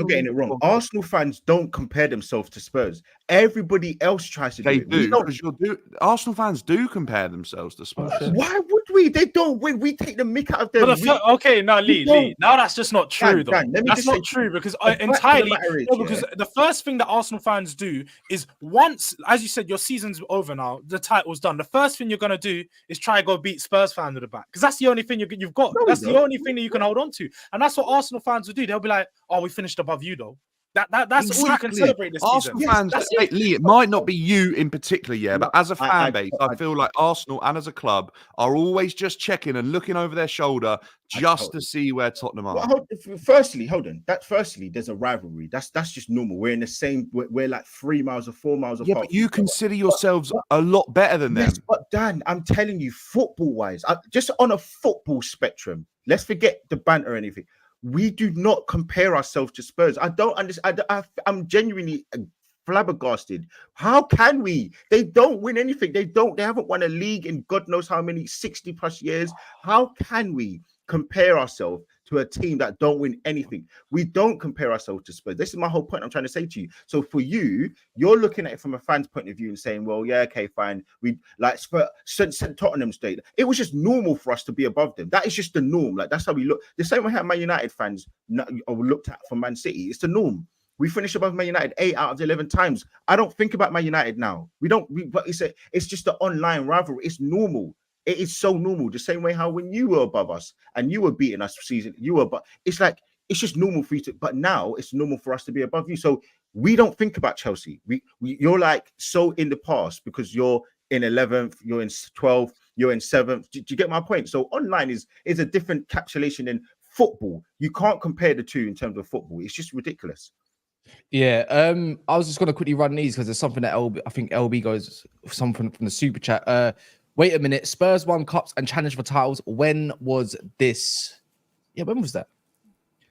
getting it wrong. Arsenal fans don't compare themselves to Spurs. Everybody else tries to do it. They do, because Arsenal fans do compare themselves to Spurs. Why would we? They don't win. We take the mick out of them. Lee. Now that's just not true, though. That's not true because entirely. Because the first thing that Arsenal fans do is once, as you said, your season's over now, the title's done. The first thing you're going to do is try to go beat Spurs fans at the back because that's the only thing you've got. That's the only thing that you can hold on to. And that's what Arsenal fans will do. They'll be like, oh, we finished above you, though. That's all you can celebrate this Arsenal season. fans, Lee, it might not be you in particular, but as a fan base, I feel like Arsenal and as a club are always just checking and looking over their shoulder just to see where Tottenham are. Well, firstly, there's a rivalry. That's just normal. We're in the same. We're like 3 miles or 4 miles apart. Yeah, but you consider yourselves a lot better than them. Yes, but Dan, I'm telling you, football-wise, just on a football spectrum, let's forget the banter or anything. We do not compare ourselves to Spurs. I don't understand. I'm genuinely flabbergasted. How can we? They don't win anything. They haven't won a league in God knows how many 60 plus years. How can we compare ourselves to a team that don't win anything? We don't compare ourselves to Spurs. This is my whole point I'm trying to say to you. So for you, you're looking at it from a fan's point of view and saying, well, yeah, okay, fine. We like since Tottenham state, it was just normal for us to be above them. That is just the norm. Like that's how we look. The same way how Man United fans looked at for Man City. It's the norm. We finished above Man United 8 out of 11 times. I don't think about Man United now. But it's just the online rivalry. It's normal. It is so normal. The same way how when you were above us and you were beating us season, but it's like it's just normal for you to. But now it's normal for us to be above you. So we don't think about Chelsea. You're like so in the past because you're in 11th, you're in 12th, you're in 7th. Do you get my point? So online is a different capsulation than football. You can't compare the two in terms of football. It's just ridiculous. Yeah, I was just going to quickly run these because there's something that I think LB goes something from the super chat. Wait a minute, Spurs won cups and challenged for titles. When was this? Yeah, when was that?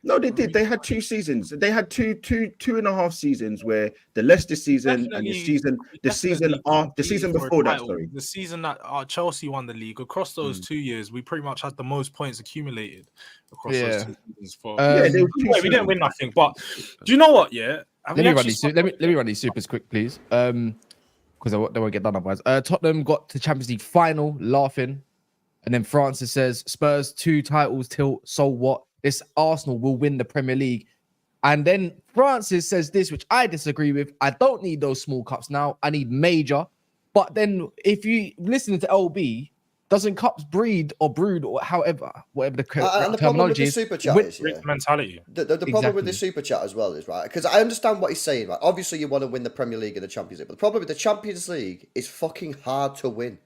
No, they did. They had 2 seasons. They had two and a half seasons where the Leicester season and the season For a before that. title. Sorry, The season that Chelsea won the league. Across those 2 years, we pretty much had the most points accumulated across those 2 seasons. there were 2 we didn't win nothing. But do you know what? Yeah, Let me run these supers quick, please. Because they won't get done otherwise. Tottenham got to Champions League final, laughing, and then Francis says Spurs 2 titles tilt. So what? This Arsenal will win the Premier League. And then Francis says this, which I disagree with. I don't need those small cups now. I need major. But then if you listen to LB, doesn't cups breed or brood or whatever the terminology is? Super chat is mentality. The problem with the super chat as well is, right, because I understand what he's saying. Right? Obviously, you want to win the Premier League and the Champions League. But the problem with the Champions League is fucking hard to win.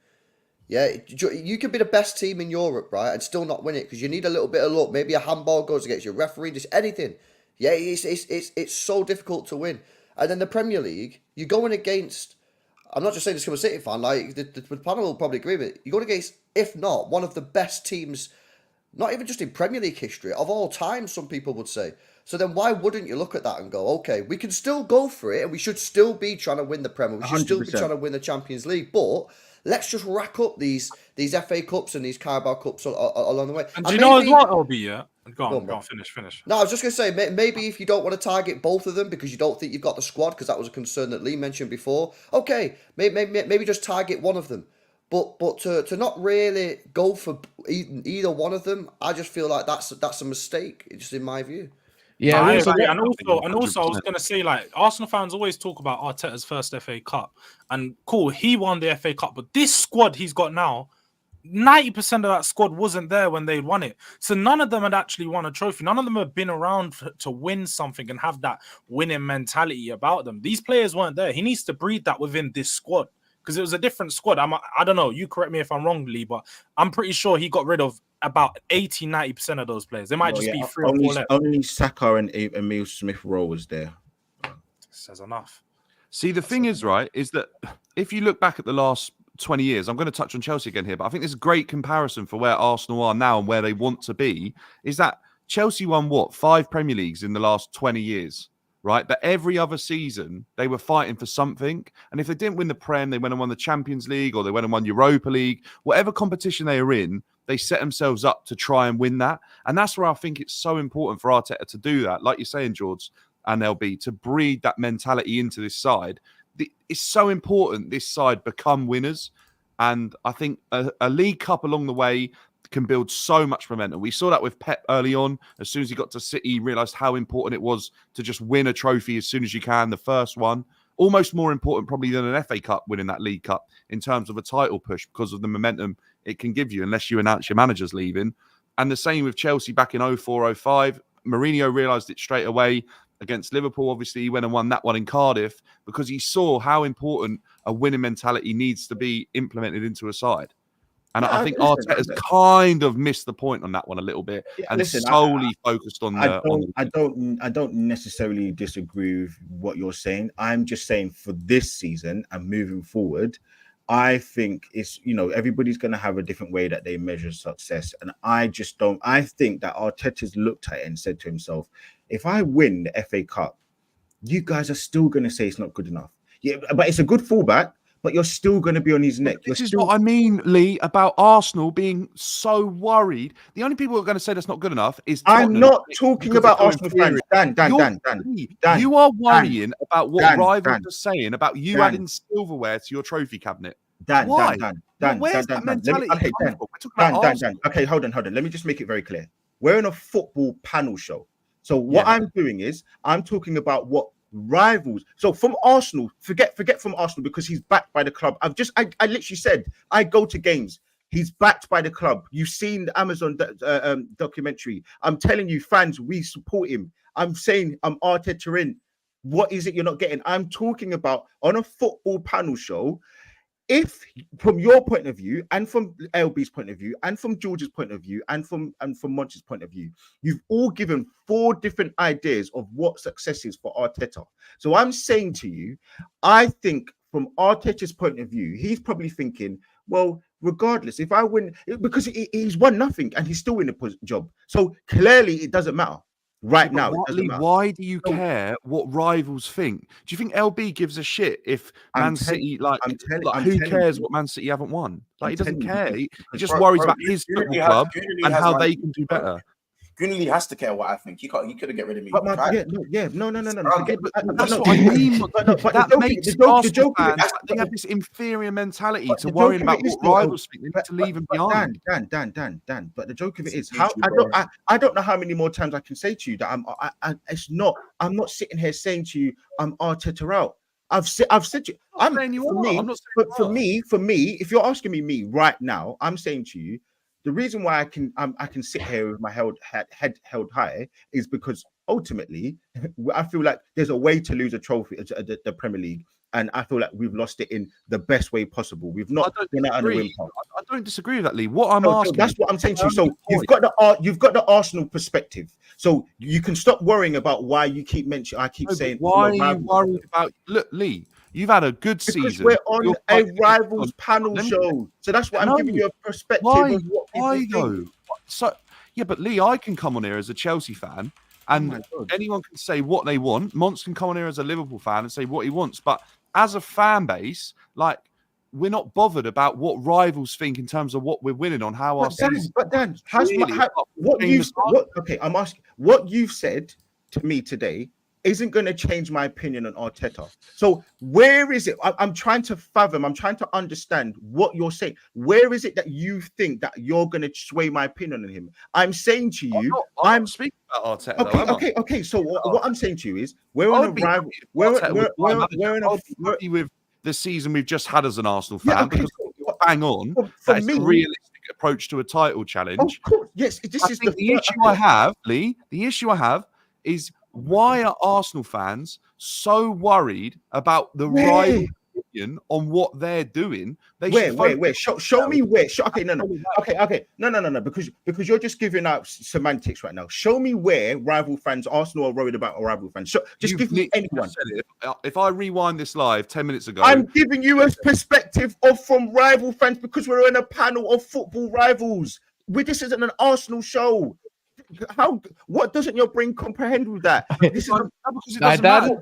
Yeah, you could be the best team in Europe, right, and still not win it because you need a little bit of luck. Maybe a handball goes against your referee, just anything. Yeah, it's so difficult to win. And then the Premier League, you're going against. I'm not just saying this because I'm a City fan. Like the panel will probably agree with it. You're going against, if not one of the best teams, not even just in Premier League history of all time. Some people would say. So then why wouldn't you look at that and go, okay, we can still go for it, and we should still be trying to win the Premier. We should 100%. still be trying to win the Champions League, but. Let's just rack up these FA Cups and these Carabao Cups along the way. And do you know as what, LB, yeah? Go on, finish. No, I was just going to say, maybe if you don't want to target both of them because you don't think you've got the squad, because that was a concern that Lee mentioned before, okay, maybe just target one of them. But to not really go for either one of them, I just feel like that's a mistake, just in my view. Yeah, I agree. And also, I was going to say, like, Arsenal fans always talk about Arteta's first FA Cup, and cool, he won the FA Cup, but this squad he's got now, 90% of that squad wasn't there when they won it. So none of them had actually won a trophy. None of them have been around to win something and have that winning mentality about them. These players weren't there. He needs to breed that within this squad because it was a different squad. I don't know. You correct me if I'm wrong, Lee, but I'm pretty sure he got rid of about 80-90% of those players. There might be 3 or 4 left. Only Saka and Emile Smith-Rowe was there. Says enough. See, the thing is, right, is that if you look back at the last 20 years, I'm going to touch on Chelsea again here, but I think there's a great comparison for where Arsenal are now and where they want to be, is that Chelsea won, 5 Premier Leagues in the last 20 years, right? But every other season, they were fighting for something. And if they didn't win the Prem, they went and won the Champions League or they went and won Europa League, whatever competition they are in, they set themselves up to try and win that. And that's where I think it's so important for Arteta to do that. Like you're saying, Jordz and LB, to breed that mentality into this side. It's so important this side become winners. And I think a League Cup along the way can build so much momentum. We saw that with Pep early on. As soon as he got to City, he realised how important it was to just win a trophy as soon as you can, the first one. Almost more important probably than an FA Cup winning that League Cup in terms of a title push because of the momentum it can give you unless you announce your manager's leaving. And the same with Chelsea back in 04-05. Mourinho realised it straight away against Liverpool. Obviously, he went and won that one in Cardiff because he saw how important a winning mentality needs to be implemented into a side. And I think Arteta's kind of missed the point on that one a little bit and solely focused on the. I don't necessarily disagree with what you're saying. I'm just saying for this season and moving forward, I think it's, everybody's going to have a different way that they measure success. And I think that Arteta's looked at it and said to himself, if I win the FA Cup, you guys are still going to say it's not good enough. Yeah, but it's a good fallback. But you're still going to be on his neck. This is what I mean, Lee, about Arsenal being so worried. The only people who are going to say that's not good enough is Tottenham. I'm not talking about Arsenal fans. Dan. You are worrying about what rivals are saying about you adding silverware to your trophy cabinet. Dan. Where's that mentality? Dan. Okay, hold on. Let me just make it very clear. We're in a football panel show. So what I'm doing is I'm talking about what rivals. So from Arsenal, forget from Arsenal because he's backed by the club. I literally said I go to games. He's backed by the club. You've seen the Amazon documentary. I'm telling you, fans, we support him. I'm saying I'm Arteta in. What is it you're not getting? I'm talking about on a football panel show. If from your point of view and from LB's point of view and from George's point of view and from Monty's point of view, you've all given 4 different ideas of what success is for Arteta. So I'm saying to you, I think from Arteta's point of view, he's probably thinking, well, regardless, if I win, because he's won nothing and he's still in the job. So clearly it doesn't matter. right now. It doesn't Lee, matter. why do you care what rivals think? Do you think LB gives a shit if Man City, who cares what Man City haven't won? Like, he doesn't care. He just worries about his football club and how they can do better. Gunnerly has to care what I think. He couldn't get rid of me. But no. That's what I mean. That makes Arsenal fans, they have this inferior mentality to worrying about what rivals think. They need to leave them behind. Dan. But the joke of it is, I don't know how many more times I can say to you that I'm not sitting here saying to you, I'm Arteta out. I've said to you, I'm for me, if you're asking me right now, I'm saying to you, the reason why I can sit here with my head held high is because ultimately I feel like there's a way to lose a trophy at the Premier League, and I feel like we've lost it in the best way possible. We've not been out on the win path. I don't disagree with that, Lee. What I'm asking, that's what I'm saying to you. So you've got the Arsenal perspective. So you can stop worrying about why you keep mentioning. I keep saying, why are you worried about? Look, Lee. You've had a good season. Because we're on a rivals panel show. So that's what I'm giving you a perspective of what people think. So, yeah, but Lee, I can come on here as a Chelsea fan and anyone can say what they want. Mons can come on here as a Liverpool fan and say what he wants. But as a fan base, like, we're not bothered about what rivals think in terms of what we're winning on how our season. But Dan, I'm asking, what you've said to me today isn't going to change my opinion on Arteta. So where is it? I'm trying to fathom. I'm trying to understand what you're saying. Where is it that you think that you're going to sway my opinion on him? I'm saying to you, I'm speaking about Arteta. Okay. So what I'm saying to you is, we're on a rival. We're happy with the season we've just had as an Arsenal fan because bang on. That's a realistic approach to a title challenge. Of course, yes. The issue I have, Lee. The issue I have is, why are Arsenal fans so worried about the rival opinion on what they're doing? Where? Show me where. Okay, no. Because you're just giving out semantics right now. Show me where rival fans, Arsenal, are worried about a rival fans. Just give me anyone. If I rewind this live 10 minutes ago, I'm giving you a perspective from rival fans because we're in a panel of football rivals. This isn't an Arsenal show. What doesn't your brain comprehend with that? This is Dan,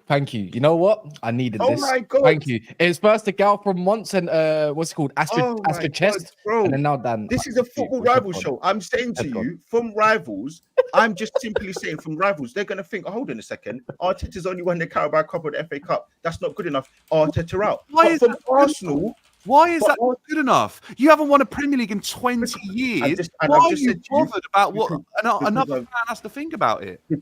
thank you. You know what? I needed this. Oh my God. Thank you. It's first a gal from Mons and what's it called? Astrid Chest. Bro. And then now Dan. This is a football rival show. I'm saying to you, from rivals, I'm just simply saying from rivals, they're going to think, hold on a second, Arteta's only won the Carabao Cup or the FA Cup. That's not good enough. Arteta out. From Arsenal... Why is that not good enough? You haven't won a Premier League in 20 years. Why are you bothered about what another fan has to think about it? But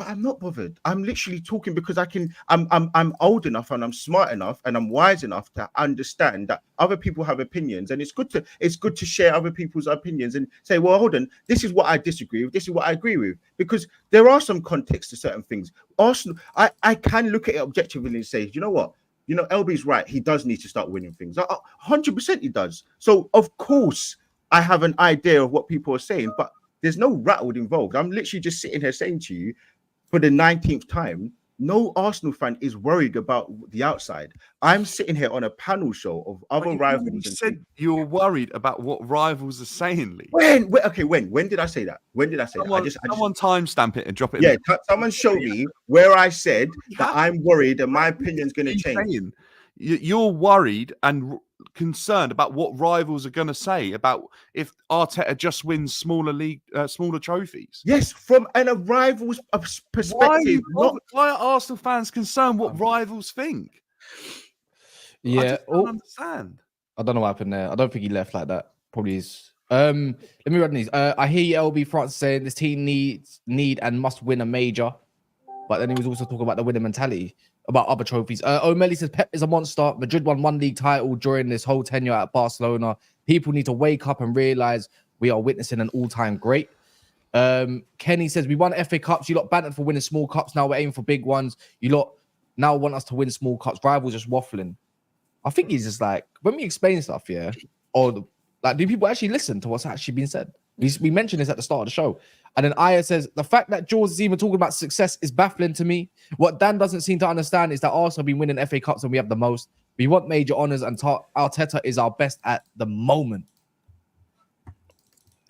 I'm not bothered. I'm literally talking because I'm old enough and I'm smart enough and I'm wise enough to understand that other people have opinions, and it's good to share other people's opinions and say, well, hold on, this is what I disagree with, this is what I agree with, because there are some context to certain things. Arsenal, I can look at it objectively and say, you know what? You know, LB's right. He does need to start winning things. 100% he does. So, of course, I have an idea of what people are saying, but there's no rattled involved. I'm literally just sitting here saying to you for the 19th time, no Arsenal fan is worried about the outside. I'm sitting here on a panel show of other rivals. You said you were worried about what rivals are saying, Lee. When did I say that? Someone timestamp it and drop it. Yeah, someone show me where I said that I'm worried and my opinion's going to change. You're worried and concerned about what rivals are going to say about if Arteta just wins smaller trophies. Yes, from a rival's perspective. Why are Arsenal fans concerned what rivals think? Yeah, I don't understand. I don't know what happened there. I don't think he left like that. Probably is. Let me run these. I hear you, LB France saying this team need and must win a major, but then he was also talking about the winning mentality. About other trophies. O'Malley says Pep is a monster. Madrid won one league title during this whole tenure at Barcelona. People need to wake up and realize we are witnessing an all-time great. Kenny says we won FA Cups. You lot bantered for winning small cups. Now we're aiming for big ones. You lot now want us to win small cups. Rivals just waffling. I think he's just like, when we explain stuff, yeah, or like, do people actually listen to what's actually being said? We mentioned this at the start of the show. And then Aya says, the fact that Jordz is even talking about success is baffling to me. What Dan doesn't seem to understand is that Arsenal have been winning FA Cups and we have the most. We want major honours and Arteta is our best at the moment.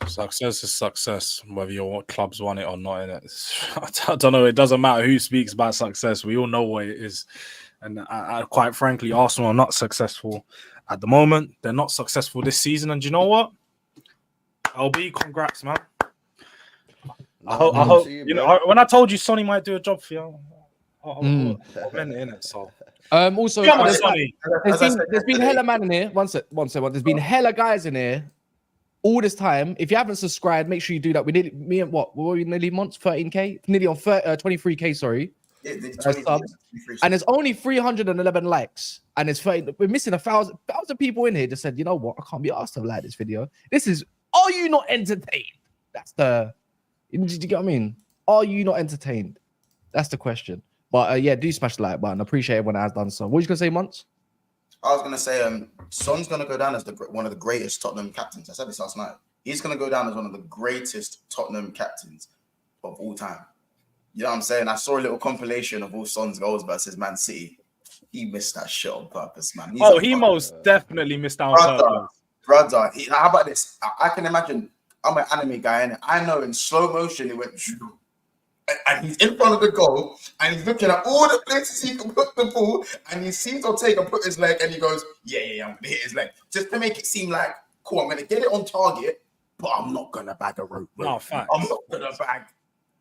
Success is success, whether your clubs want it or not. In it, I don't know. It doesn't matter who speaks about success. We all know what it is, and quite frankly, Arsenal are not successful at the moment. They're not successful this season, and do you know what? LB, congrats, man. I hope you know. When I told you Sonny might do a job for you, I meant it, innit? So. Also, Come on, Sonny. there's been hella man in here. One sec. There's been hella guys in here all this time. If you haven't subscribed, make sure you do that. We nearly, me and what? Were we nearly months? 13K? Nearly on 23K, sorry. Yeah, Subs. And there's only 311 likes. And it's 30, we're missing 1,000 people in here just said, you know what? I can't be asked to like this video. This is, are you not entertained? That's the, did you get what I mean? Are you not entertained? That's the question. But yeah, do smash the like button. I appreciate everyone that has done so. What were you going to say, Monts? I was going to say, Son's going to go down as one of the greatest Tottenham captains. I said this last night. He's going to go down as one of the greatest Tottenham captains of all time. You know what I'm saying? I saw a little compilation of all Son's goals versus Man City. He missed that shot on purpose, man. He most definitely missed out on purpose. Brother, how about this? I can imagine, I'm an anime guy, and I know in slow motion it went, and he's in front of the goal, and he's looking at all the places he can put the ball, and he sees Ortega put his leg, and he goes, yeah, I'm going to hit his leg. Just to make it seem like, cool, I'm going to get it on target, but I'm not going to bag a rope. No, fact. I'm not going to bag.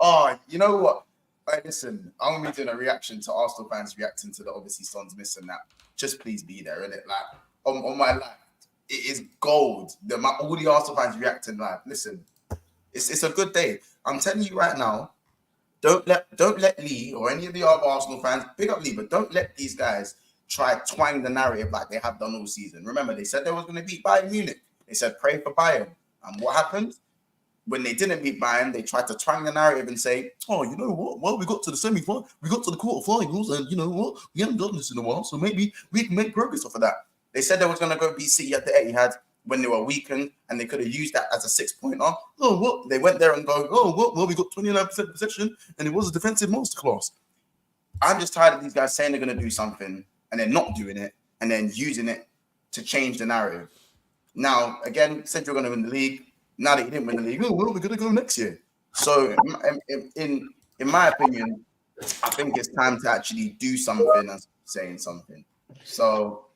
Oh, you know what? Hey, listen, I'm going to be doing a reaction to Arsenal fans reacting to the obviously Son's missing that. Just please be there, innit? Like, on my life, it is gold. All the Arsenal fans reacting live. Listen, it's a good day. I'm telling you right now, don't let Lee or any of the other Arsenal fans, big up Lee, but don't let these guys try twang the narrative like they have done all season. Remember, they said they was going to beat Bayern Munich. They said pray for Bayern. And what happened? When they didn't beat Bayern, they tried to twang the narrative and say, oh, you know what? Well, we got to the semi-final, we got to the quarterfinals, and you know what? We haven't done this in a while, so maybe we can make progress off of that. They said they was going to go beat City at the Etihad when they were weakened, and they could have used that as a 6-pointer. Oh, what? They went there and go, oh, what? Well, we got 29% possession, and it was a defensive masterclass. I'm just tired of these guys saying they're going to do something, and then not doing it, and then using it to change the narrative. Now, again, said you're going to win the league. Now that you didn't win the league, oh, well, we're going to go next year. So, in my opinion, I think it's time to actually do something and saying something. So,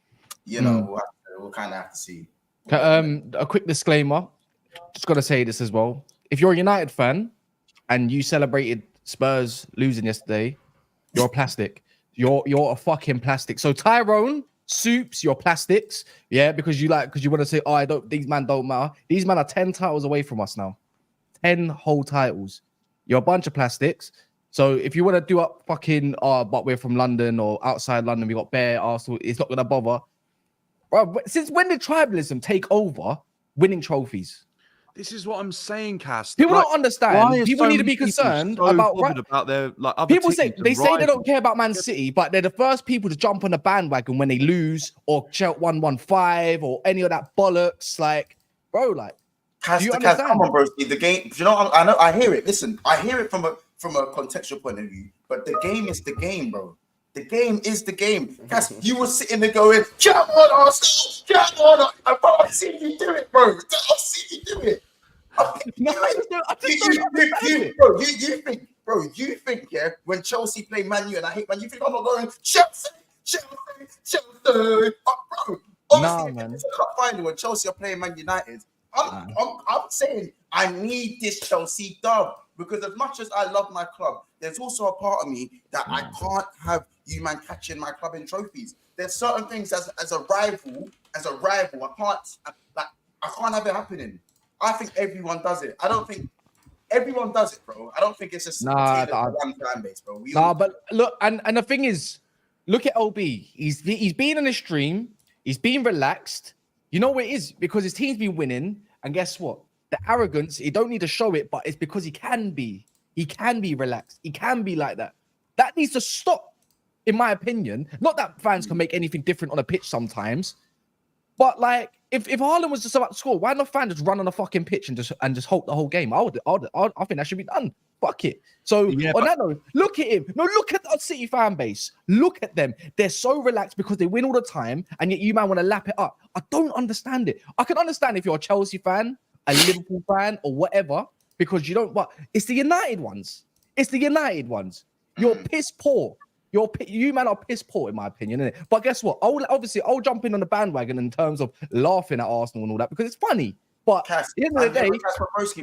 you know, we'll kind of have to see. A quick disclaimer. Just got to say this as well. If you're a United fan and you celebrated Spurs losing yesterday, you're a plastic. You're a fucking plastic. So Tyrone, Soups, you're plastics. Yeah, because you want to say, oh, these men don't matter. These men are 10 titles away from us now. 10 whole titles. You're a bunch of plastics. So if you want to do up fucking, but we're from London or outside London, we got bare Arsenal, it's not going to bother. Bro, since when did tribalism take over winning trophies? This is what I'm saying, Cass. People don't understand. People need to be concerned about their other people say teams they don't care about Man City, but they're the first people to jump on the bandwagon when they lose or shout 1-1-5 or any of that bollocks. Like, bro, like, do you understand? Come on, bro. The game. You know, I know. I hear it. Listen, I hear it from a contextual point of view. But the game is the game, bro. The game is the game. Cass, you were sitting there going, come on, Arsenal, come on. I've seen you do it, bro. I've seen you do it. You think, yeah, when Chelsea play Man U and I hate Man U, you think I'm not going, Chelsea. Oh, bro. Obviously, man. It's a cup final when Chelsea are playing Man United. I'm saying I need this Chelsea dub. Because as much as I love my club, there's also a part of me that I can't have you man catching my club in trophies. There's certain things as a rival, I can't have it happening. I think everyone does it. I don't think everyone does it, bro. I don't think it's just one fan base, bro. But look, and the thing is, look at OB. He's been on a stream. He's been relaxed. You know what it is? Because his team's been winning. And guess what? The arrogance, he don't need to show it, but it's because he can be. He can be relaxed. He can be like that. That needs to stop, in my opinion. Not that fans can make anything different on a pitch sometimes, but like if Haaland was just about to score, why not fans just run on the fucking pitch and just hope the whole game? I think that should be done. Fuck it. So on that note, look at him. No, look at the City fan base. Look at them. They're so relaxed because they win all the time, and yet you man want to lap it up. I don't understand it. I can understand if you're a Chelsea fan a Liverpool fan or whatever, because you don't. But it's the United ones. It's the United ones. You're piss poor. You man are piss poor in my opinion, innit? But guess what? I'll jump in on the bandwagon in terms of laughing at Arsenal and all that because it's funny. But Cass, at the end of the day,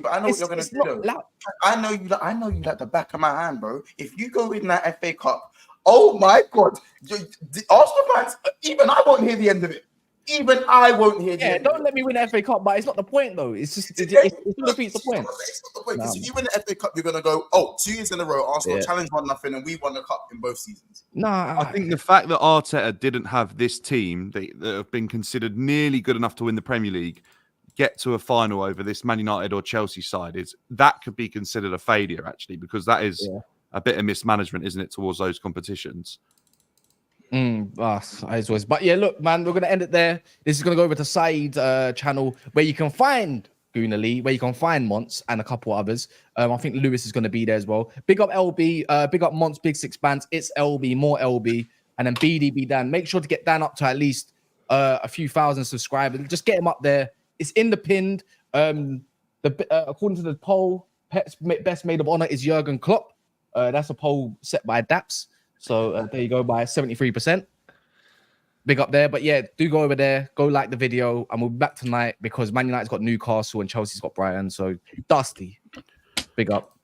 but I know what you're gonna do. Though. I know you like the back of my hand, bro. If you go in that FA Cup, oh my God, the Arsenal fans, even I won't hear the end of it. Even I won't hear the end. Don't let me win the FA Cup, but it's not the point though. It's just it defeats the point. It's not the point because if you win the FA Cup, you're gonna go, 2 years in a row, Arsenal challenged 1-0, and we won the cup in both seasons. I think the fact that Arteta didn't have this team that have been considered nearly good enough to win the Premier League get to a final over this Man United or Chelsea side that could be considered a failure actually, because that is a bit of mismanagement, isn't it, towards those competitions? As always. But yeah, look, man, we're gonna end it there. This is gonna go over to Saeed's channel where you can find Gonner Lee, where you can find Monts and a couple others. I think Lewis is gonna be there as well. Big up LB, big up Monts, Big Six Bands. It's LB, more LB, and then BDB Dan. Make sure to get Dan up to at least a few thousand subscribers. Just get him up there. It's in the pinned. According to the poll, best maid of honor is Jurgen Klopp. That's a poll set by Daps. So there you go, by 73%. Big up there. But yeah, do go over there. Go like the video. And we'll be back tonight because Man United's got Newcastle and Chelsea's got Brighton. So Dusty. Big up.